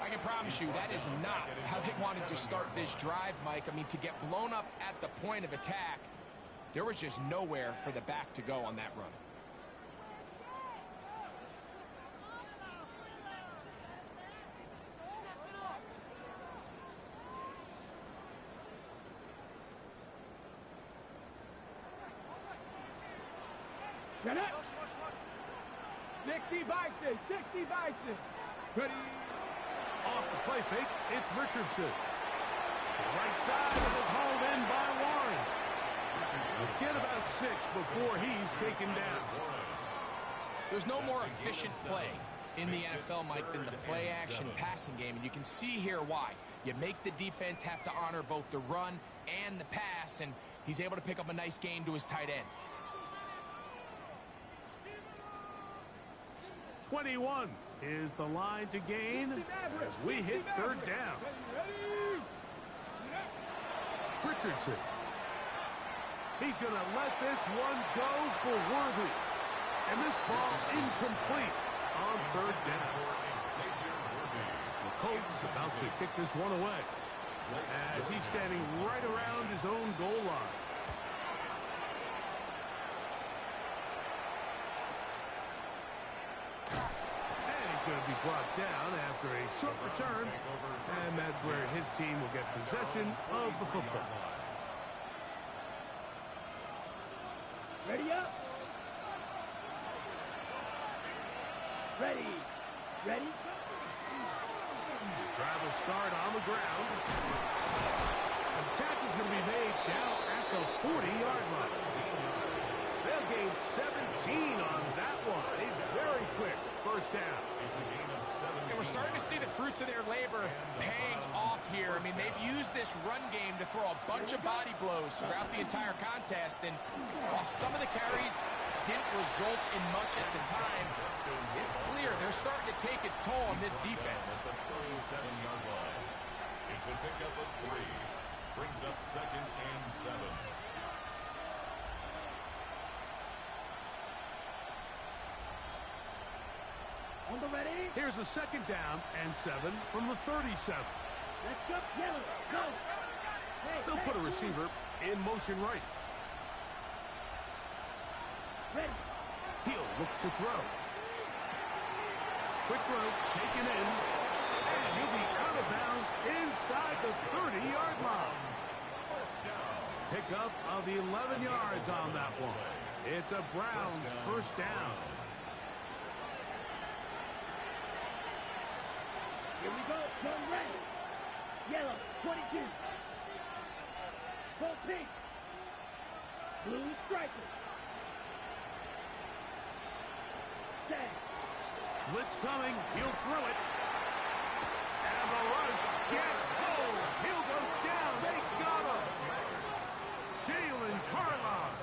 I can promise you that is not how they wanted to start this drive, Mike. I mean, to get blown up at the point of attack, there was just nowhere for the back to go on that run. Get up. 60 Bison. 60 Bison. Ready. Off the play fake, it's Richardson. The right side of it hauled in by Warren. Get about 6 before he's taken down. There's no more efficient play in the NFL, Mike, than the play-action passing game, and you can see here why. You make the defense have to honor both the run and the pass, and he's able to pick up a nice gain to his tight end. 21 is the line to gain as we hit 3rd down. Richardson. He's going to let this one go for Worthy. And this ball incomplete on 3rd down. The Colts about to kick this one away as he's standing right around his own goal line. Going to be brought down after a short return, and that's where his team will get possession of the football. Ready up. Ready. Ready. Drive will start on the ground. The tackle's going to be made down at the 40-yard line. They'll gain 17 on that one. A very quick first down. It's a gain of 17. And we're starting to see the fruits of their labor paying off here. I mean, they've used this run game to throw a bunch of body blows throughout the entire contest. And while some of the carries didn't result in much at the time, it's clear they're starting to take its toll on this defense. At the 37-yard line. It's a pickup of 3. Brings up 2nd and 7. On the ready. Here's a 2nd down and 7 from the 37. Let's go. Yellow. Go. Hey, They'll hey, put a receiver in motion right. Ready. He'll look to throw. Quick throw, taken in, and he'll be out of bounds inside the 30-yard line. Pickup of 11 yards on that one. It's a Browns first down. Here we go. Gun ready. Yellow. 22. Full pink. Blue striker. Set. Blitz coming. He'll throw it. And the rush gets home. He'll go down. They got him. Jalen Carlos.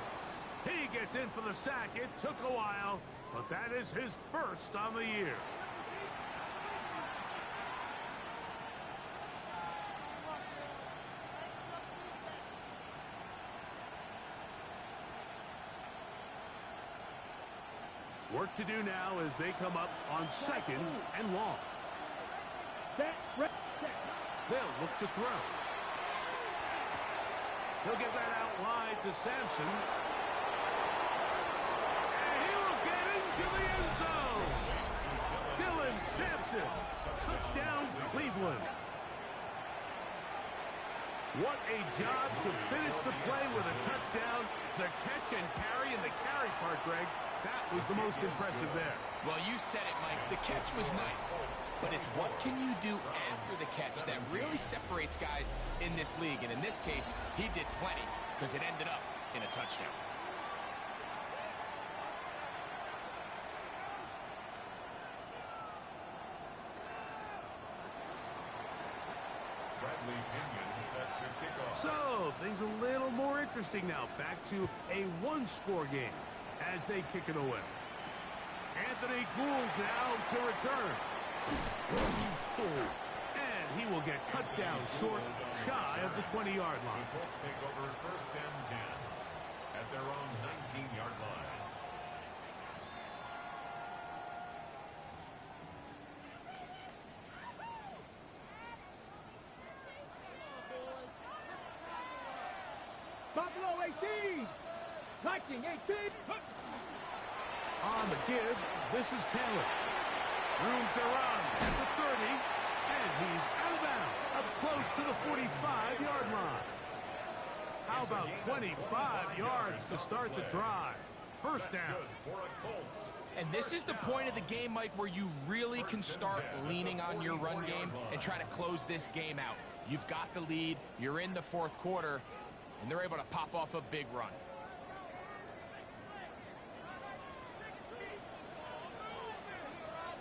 He gets in for the sack. It took a while, but that is his first on the year. Work to do now as they come up on 2nd and long. Set. Set. They'll look to throw. He'll get that out wide to Sampson. And he will get into the end zone. Dylan Sampson. Touchdown, Cleveland. What a job to finish the play with a touchdown. The catch and carry, and the carry part, Greg, that was the most impressive there. Well, you said it, Mike. The catch was nice, but it's what can you do after the catch that really separates guys in this league. And in this case, he did plenty because it ended up in a touchdown. Bradley Pinion set to kick off. So, things a little more interesting now. Back to a one-score game as they kick it away. Anthony Gould now to return. And he will get cut down short, shy of the 20-yard line. The Colts take over 1st and 10 at their own 19-yard line. Buffalo 18. Viking 18. On the give, this is Taylor. Room to run at the 30, and he's out of bounds, up close to the 45-yard line. How about 25 yards to start the drive? First down. For a Colts. And this is the point of the game, Mike, where you really can start leaning on your run game and try to close this game out. You've got the lead, you're in the 4th quarter, and they're able to pop off a big run.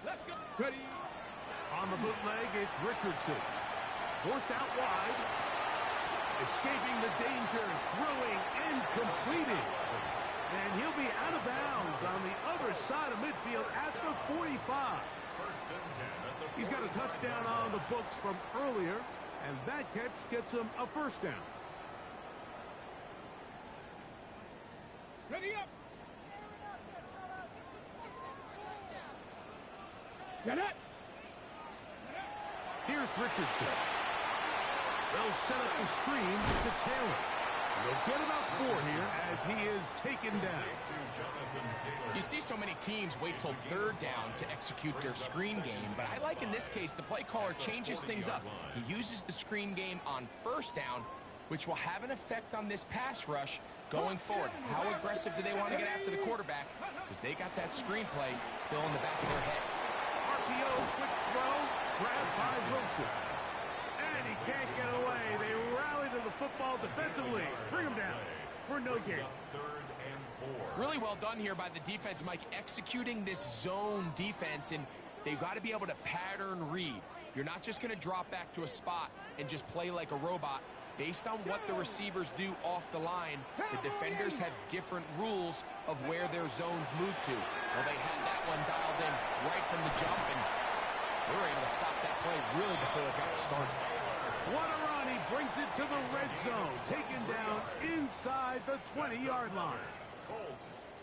Let's go. Ready. On the bootleg, it's Richardson. Forced out wide. Escaping the danger, throwing and completing. And he'll be out of bounds on the other side of midfield at the 45. 1st and 10 at the He's got a touchdown on the books from earlier, and that catch gets him a first down. Ready up. Get it. Here's Richardson. They'll set up the screen to Taylor. They'll get about 4 here as he is taken down. You see so many teams wait till 3rd down to execute their screen game, but I like in this case the play caller changes things up. He uses the screen game on 1st down, which will have an effect on this pass rush going forward. How aggressive do they want to get after the quarterback? Because they got that screenplay still in the back of their head. RPO, quick throw, grabbed by Wilson. And he can't get away. They rally to the football defensively. Bring him down for no gain. Really well done here by the defense, Mike, executing this zone defense, and they've got to be able to pattern read. You're not just going to drop back to a spot and just play like a robot. Based on what the receivers do off the line, the defenders have different rules of where their zones move to. Well, they had that one dialed in right from the jump, and they were able to stop that play really before it got started. What a run. He brings it to the red zone, taken down inside the 20-yard line.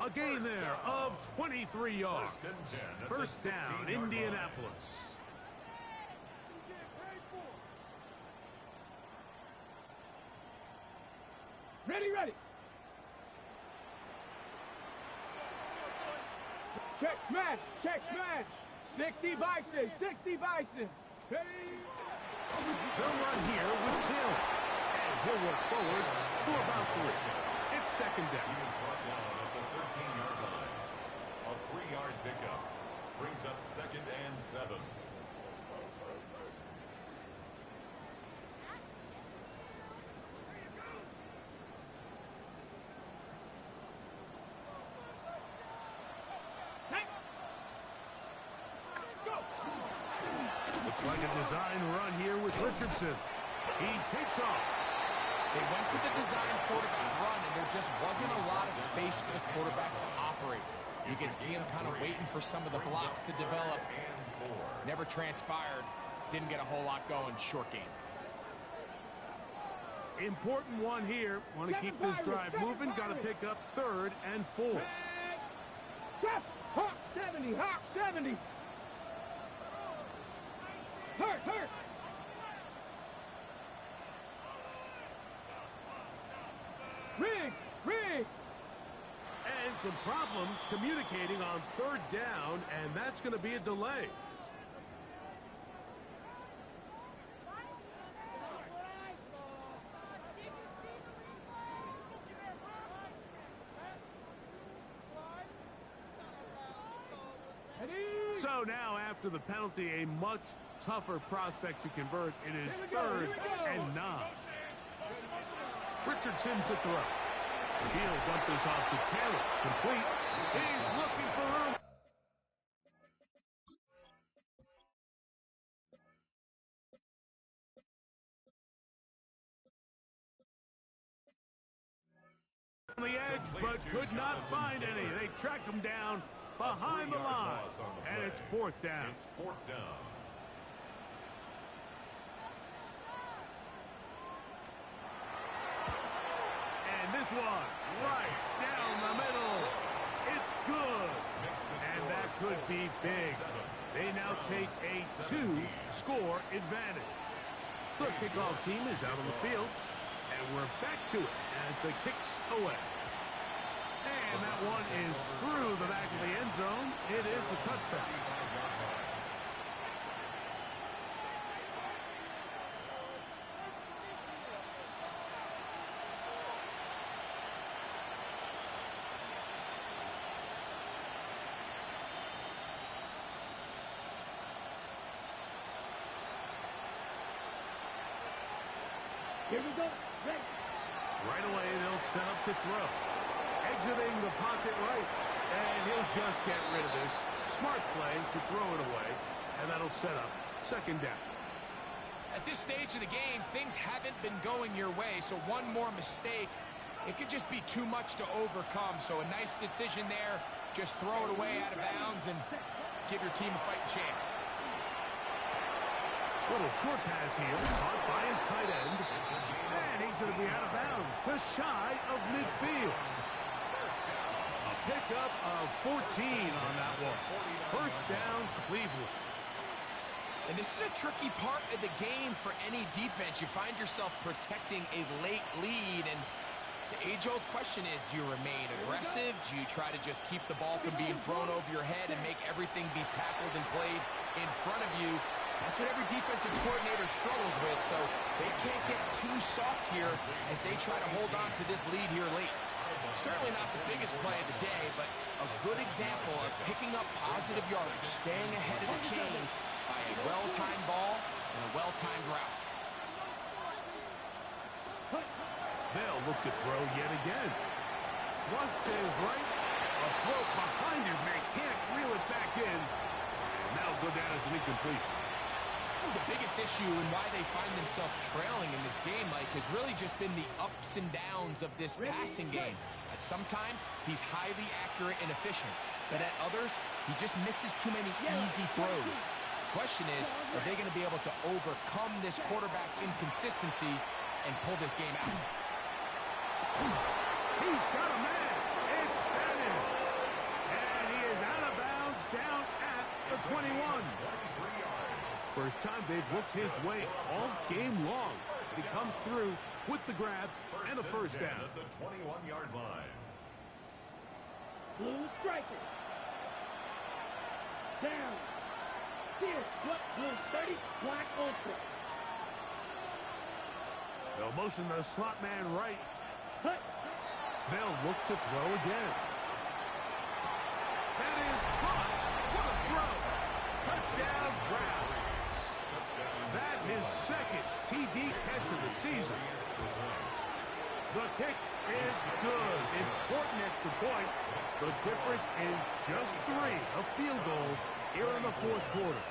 A gain there of 23 yards. First down, Indianapolis. Ready, ready. Check smash, check smash. 60 Bison, 60 Bison. Ready. They'll run here with Hill. And he'll work forward for about 3. It's second down. He was brought down at the 13-yard line. A 3-yard pickup brings up 2nd and 7. Looks like a design run here with Richardson. He takes off. They went to the design quarterback run, and there just wasn't a lot of space for the quarterback to operate. You can see him kind of waiting for some of the blocks to develop. Never transpired. Didn't get a whole lot going. Short game. Important one here. Want to keep this drive moving. Got to pick up 3rd and 4. Hawk 70, Hawk 70. Hurt. Riggs. And some problems communicating on 3rd down, and that's going to be a delay. So now, after the penalty, a much tougher prospect to convert. It is 3rd and 9. Richardson to throw. He'll dump this off to Taylor. Complete. He's looking for room. On the edge, but could not find any. They track him down behind the line, and it's 4th down. It's 4th down. And this one, right down the middle. It's good. And that could be big. They now take a 2-score advantage. The kickoff team is out on the field, and we're back to it as the kick's away. And that one is through the back of the end zone. It is a touchback. Here we go. Ready. Right away, they'll set up to throw. Exiting the pocket right. And he'll just get rid of this. Smart play to throw it away. And that'll set up 2nd down. At this stage of the game, things haven't been going your way, so one more mistake, it could just be too much to overcome. So a nice decision there. Just throw it away out of bounds and give your team a fighting chance. Little short pass here, caught by his tight end. And he's going to be out of bounds, just shy of midfield. A pickup of 14 on that one. First down, Cleveland. And this is a tricky part of the game for any defense. You find yourself protecting a late lead, and the age-old question is, do you remain aggressive? Do you try to just keep the ball from being thrown over your head and make everything be tackled and played in front of you? That's what every defensive coordinator struggles with, so they can't get too soft here as they try to hold on to this lead here late. Certainly not the biggest play of the day, but a good example of picking up positive yardage, staying ahead of the chains by a well-timed ball and a well-timed route. They'll look to throw yet again. Flush to his right. A throw behind his man. Can't reel it back in. And that'll go down as an incompletion. The biggest issue and why they find themselves trailing in this game, Mike, has really just been the ups and downs of this passing game. At sometimes, he's highly accurate and efficient, but at others, he just misses too many easy throws. The question is, are they going to be able to overcome this quarterback inconsistency and pull this game out? He's got a man. It's Bennett. And he is out of bounds down at the 21. First time they've looked his way all game long. He comes through with the grab and a first down. At the 21-yard line. Blue striker. Down. Here, what? Blue 30, black ultra. They'll motion the slot man right. Cut. They'll look to throw again. That is caught. What a throw. Touchdown, Browns. That his second TD catch of the season. The kick is good. Important extra point. The difference is just 3 of field goals here in the fourth quarter.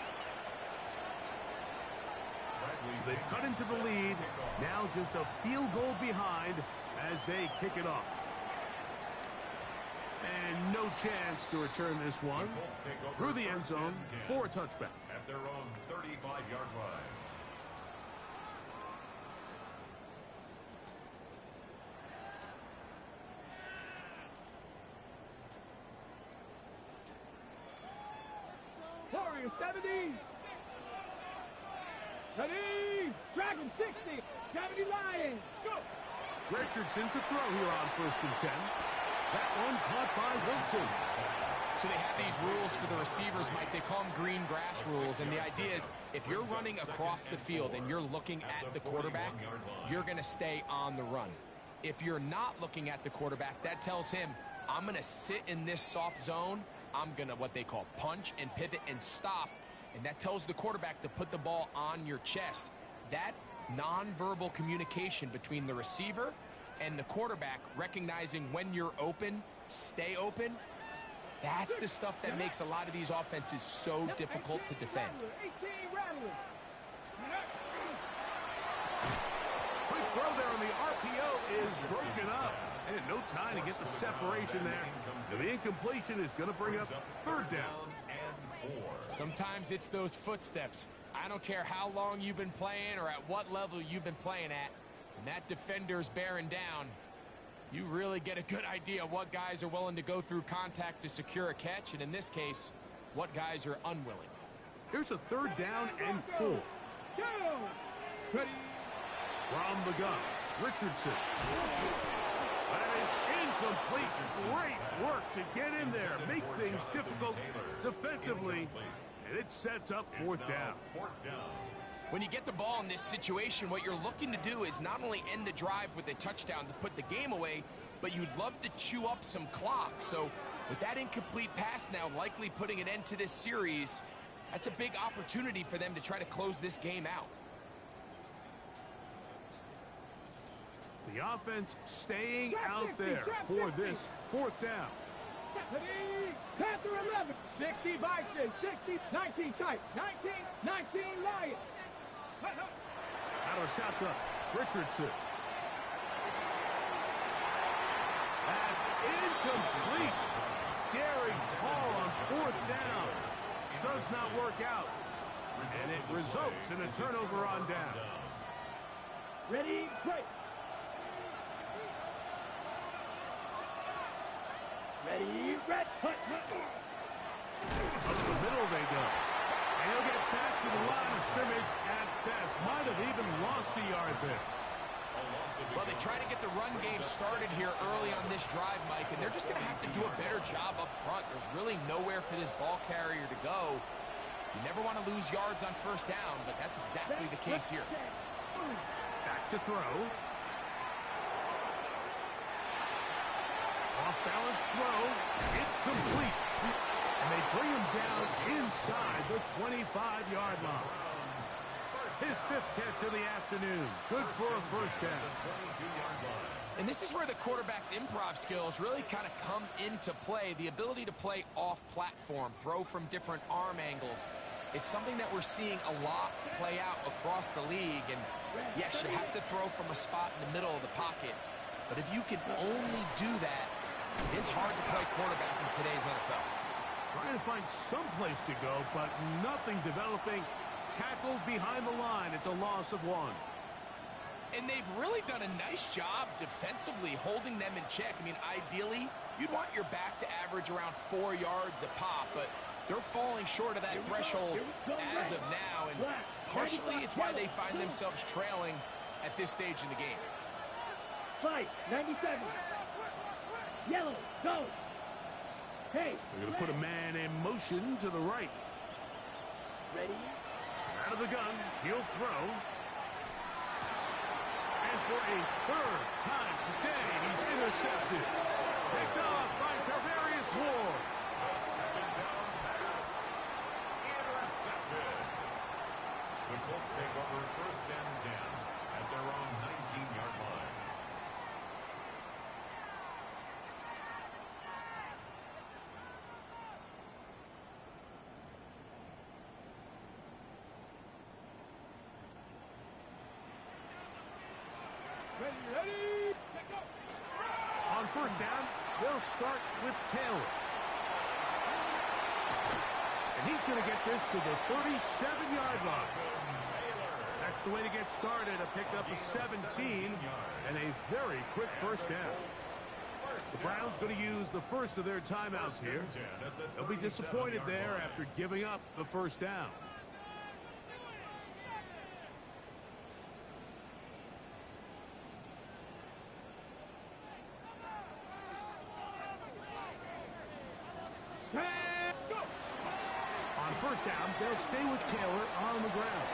So they've cut into the lead. Now just a field goal behind as they kick it off. And no chance to return this one through the end zone for a touchback. At their own 35-yard line. Warrior 70. Ready. Dragon 60. 70 Lions. Go. Richardson to throw here on 1st and 10. That one caught by Wilson. So they have these rules for the receivers, Mike. They call them green grass rules. And the idea is if you're running across the field and you're looking at the quarterback, you're going to stay on the run. If you're not looking at the quarterback, that tells him, I'm going to sit in this soft zone. I'm going to what they call punch and pivot and stop. And that tells the quarterback to put the ball on your chest. That nonverbal communication between the receiver and the quarterback, recognizing when you're open, stay open, that's the stuff that makes a lot of these offenses so difficult to defend. 18 Rattler. Quick throw there on the RPO is broken up. And no time to get the separation there. And the incompletion is going to bring up 3rd down. Sometimes it's those footsteps. I don't care how long you've been playing or at what level you've been playing at. When that defender's bearing down, you really get a good idea what guys are willing to go through contact to secure a catch, and in this case, what guys are unwilling. Here's a 3rd down and 4. Go. Ready. From the gun, Richardson. That is incomplete. Great work to get in there, make things difficult defensively, and it sets up 4th down. When you get the ball in this situation, what you're looking to do is not only end the drive with a touchdown to put the game away, but you'd love to chew up some clock. So with that incomplete pass now likely putting an end to this series, that's a big opportunity for them to try to close this game out. The offense staying out there for this 4th down. Panther 11. 60 Bison. 60. 19 Type. 19 Lions. Out of shotgun, Richardson. That's incomplete. Daring call on 4th down. Does not work out. And it results in a turnover on down. Ready, break. Ready, red. Up the middle they go. And he'll get back to the line of scrimmage at best. Might have even lost a yard there. Well, they try to get the run game started here early on this drive, Mike, and they're just going to have to do a better job up front. There's really nowhere for this ball carrier to go. You never want to lose yards on 1st down, but that's exactly the case here. Back to throw. Off-balance throw. It's complete. And they bring him down inside the 25-yard line. His 5th catch of the afternoon. Good for a first down. And this is where the quarterback's improv skills really kind of come into play. The ability to play off-platform, throw from different arm angles. It's something that we're seeing a lot play out across the league. And yes, you have to throw from a spot in the middle of the pocket. But if you can only do that, it's hard to play quarterback in today's NFL. Trying to find some place to go, but nothing developing. Tackled behind the line. It's a loss of 1. And they've really done a nice job defensively holding them in check. I mean, ideally, you'd want your back to average around 4 yards a pop, but they're falling short of that threshold as of now, and partially it's why they find themselves trailing at this stage in the game. Fight, 97. Yellow, go. Hey. They're going to put a man in motion to the right. Ready? Out of the gun, he'll throw. And for a 3rd time today, he's intercepted. Picked off by Tarvarius Ward. Second down pass. Intercepted. The Colts take over 1st and 10 at their own 19-yard line. Ready? On 1st down, they'll start with Taylor. And he's going to get this to the 37-yard line. That's the way to get started. A pickup of 17 and a very quick 1st down. The Browns going to use the first of their timeouts here. They'll be disappointed there after giving up the 1st down. On 1st down, they'll stay with Taylor on the ground.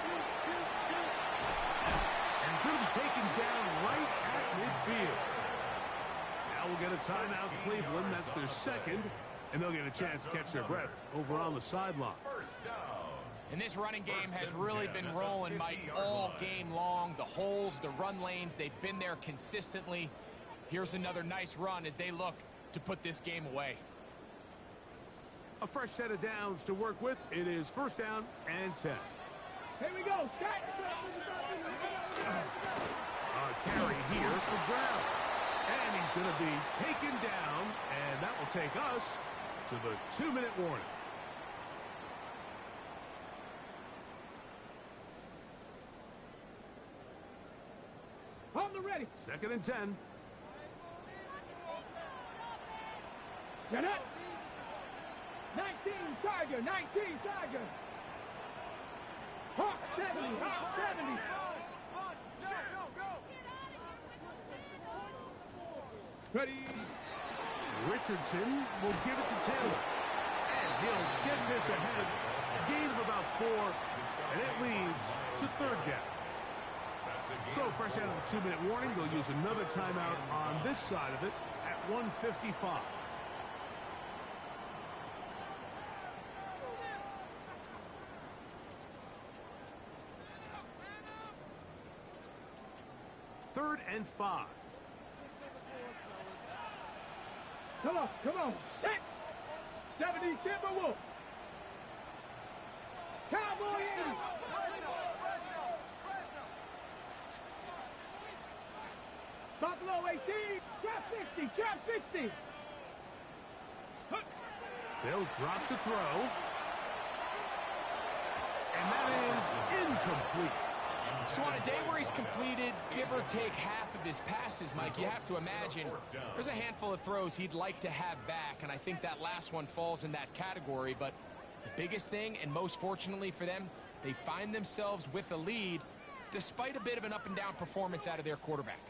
And he's going to be taken down right at midfield. Now we'll get a timeout, Cleveland. That's their 2nd. And they'll get a chance to catch their breath over on the sideline. And this running game has really been rolling, Mike, all game long. The holes, the run lanes, they've been there consistently. Here's another nice run as they look to put this game away. A fresh set of downs to work with. It is 1st down and 10. Here we go. A carry here for Brown. And he's going to be taken down, and that will take us to the 2-minute warning. On the ready. 2nd and 10. Get up. 19 Charger, 19 Charger. Hawk 70, Hawk 70. Ready. Richardson will give it to Taylor. And he'll get this ahead. A gain of about 4, and it leads to 3rd down. So fresh out of the 2-minute warning, they'll use another timeout on this side of it at 1:55. Third and 5. Come on. Set. 70 Timberwolf. Cowboy in. Buffalo 18. Trap 60. Trap 60. They'll drop to throw. And that is incomplete. So on a day where he's completed, give or take half of his passes, Mike, you have to imagine there's a handful of throws he'd like to have back, and I think that last one falls in that category. But the biggest thing, and most fortunately for them, they find themselves with a lead despite a bit of an up-and-down performance out of their quarterback.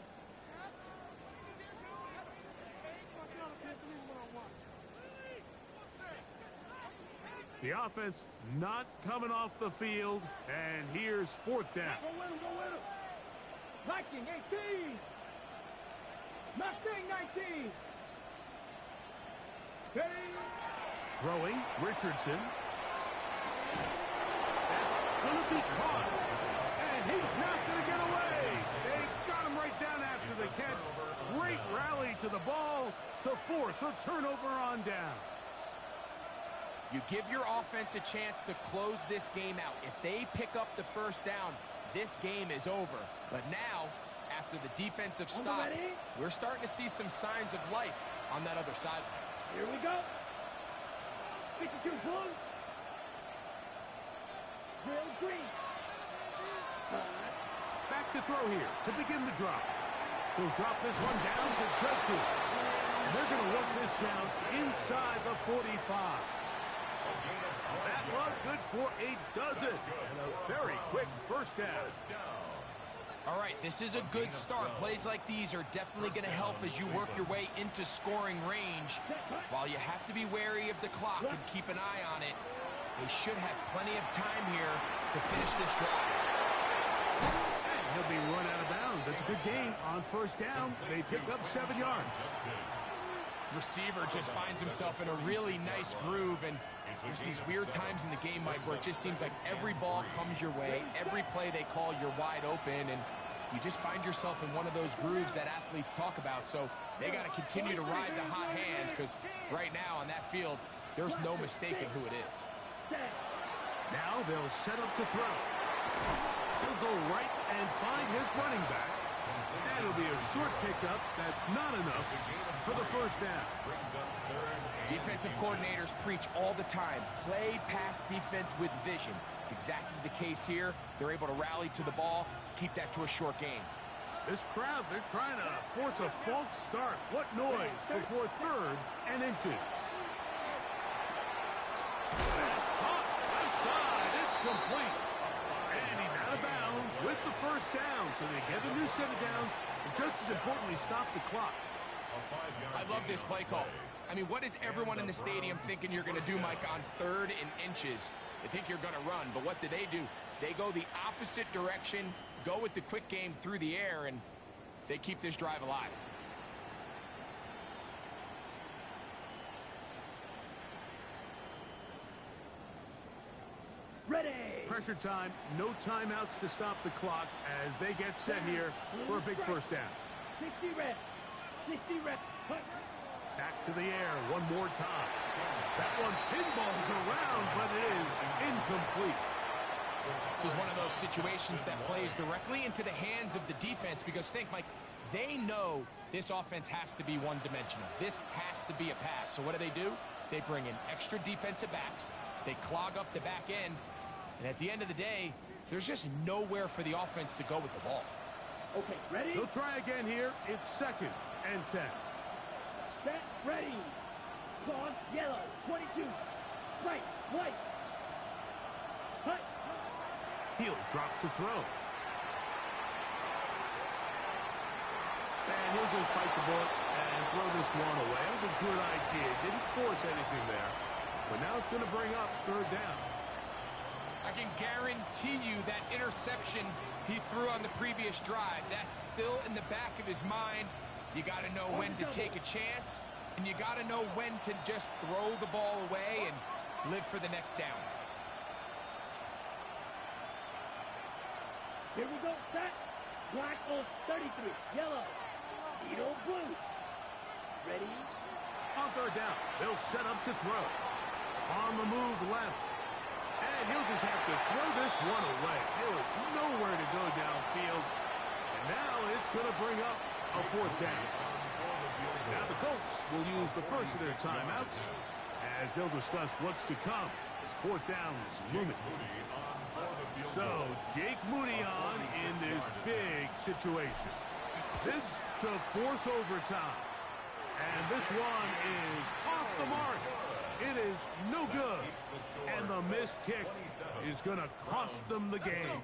The offense not coming off the field, and here's 4th down. Go with him. Viking 18. Mustang 19. Ready? Throwing, Richardson. That's going to be caught. And he's not going to get away. They got him right down after the catch. Great rally to the ball to force a turnover on down. You give your offense a chance to close this game out. If they pick up the first down, this game is over. But now, after the defensive stop, we're starting to see some signs of life on that other side. Here we go. 52 points. Real green. Back to throw here to begin the drop. He'll drop this one down to Dreadful. They're going to work this down inside the 45. That one good for a dozen. And a very quick first down. All right, this is a good start. Plays like these are definitely going to help as you work your way into scoring range. While you have to be wary of the clock and keep an eye on it, they should have plenty of time here to finish this drive. And he'll be run out of bounds. That's a good gain on first down. They pick up 7 yards. Receiver just finds himself in a really nice groove, and there's these weird times in the game, Mike, where it just seems like every ball comes your way, every play they call, you're wide open, and you just find yourself in one of those grooves that athletes talk about. So they got to continue to ride the hot hand, because right now on that field, there's no mistaking who it is. Now they'll set up to throw. He'll go right and find his running back. And it'll be a short pickup. That's not enough for the first down. Defensive coordinators preach all the time, play pass defense with vision. It's exactly the case here. They're able to rally to the ball, keep that to a short game. This crowd, they're trying to force a false start. What noise before 3rd and inches. That's caught. Left side. It's complete. And he's out of bounds with the first down. So they get a new set of downs. And just as importantly, stop the clock. I love this play call. I mean, what is everyone in the stadium thinking you're going to do, Mike, on 3rd and inches? They think you're going to run, but what do? They go the opposite direction, go with the quick game through the air, and they keep this drive alive. Ready. Pressure time, no timeouts to stop the clock as they get set here for a big first down. 60 reps. 60 reps. Back to the air one more time. That one pinballs around, but it is incomplete. This is one of those situations that plays directly into the hands of the defense, because think, Mike, they know this offense has to be one-dimensional. This has to be a pass. So what do? They bring in extra defensive backs. They clog up the back end. And at the end of the day, there's just nowhere for the offense to go with the ball. Okay, ready? They'll try again here. It's 2nd and 10. Set, ready. Gone, yellow, 22. Right, white. Cut. He'll drop to throw. And he'll just bite the bullet and throw this one away. That was a good idea. Didn't force anything there. But now it's going to bring up 3rd down. I can guarantee you that interception he threw on the previous drive, that's still in the back of his mind. You got to know when to take a chance, and you got to know when to just throw the ball away and live for the next down. Here we go, set. Black on 33, yellow. Beetle blue. Ready? On 3rd down, they'll set up to throw. On the move left. And he'll just have to throw this one away. There was nowhere to go downfield. And now it's going to bring up a 4th down. Now the Colts will use the first of their timeouts as they'll discuss what's to come as 4th down is looming. So Jake Moody on in this big situation. This to force overtime. And this one is off the mark. It is no good. And the missed kick is going to cost them the game.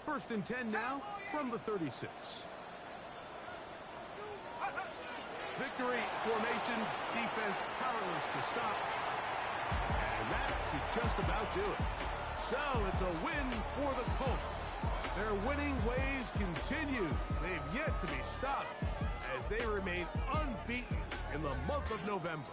1st and 10 now from the 36. Victory formation, defense powerless to stop. And that should just about do it. So it's a win for the Colts. Their winning ways continue. They've yet to be stopped as they remain unbeaten in the month of November.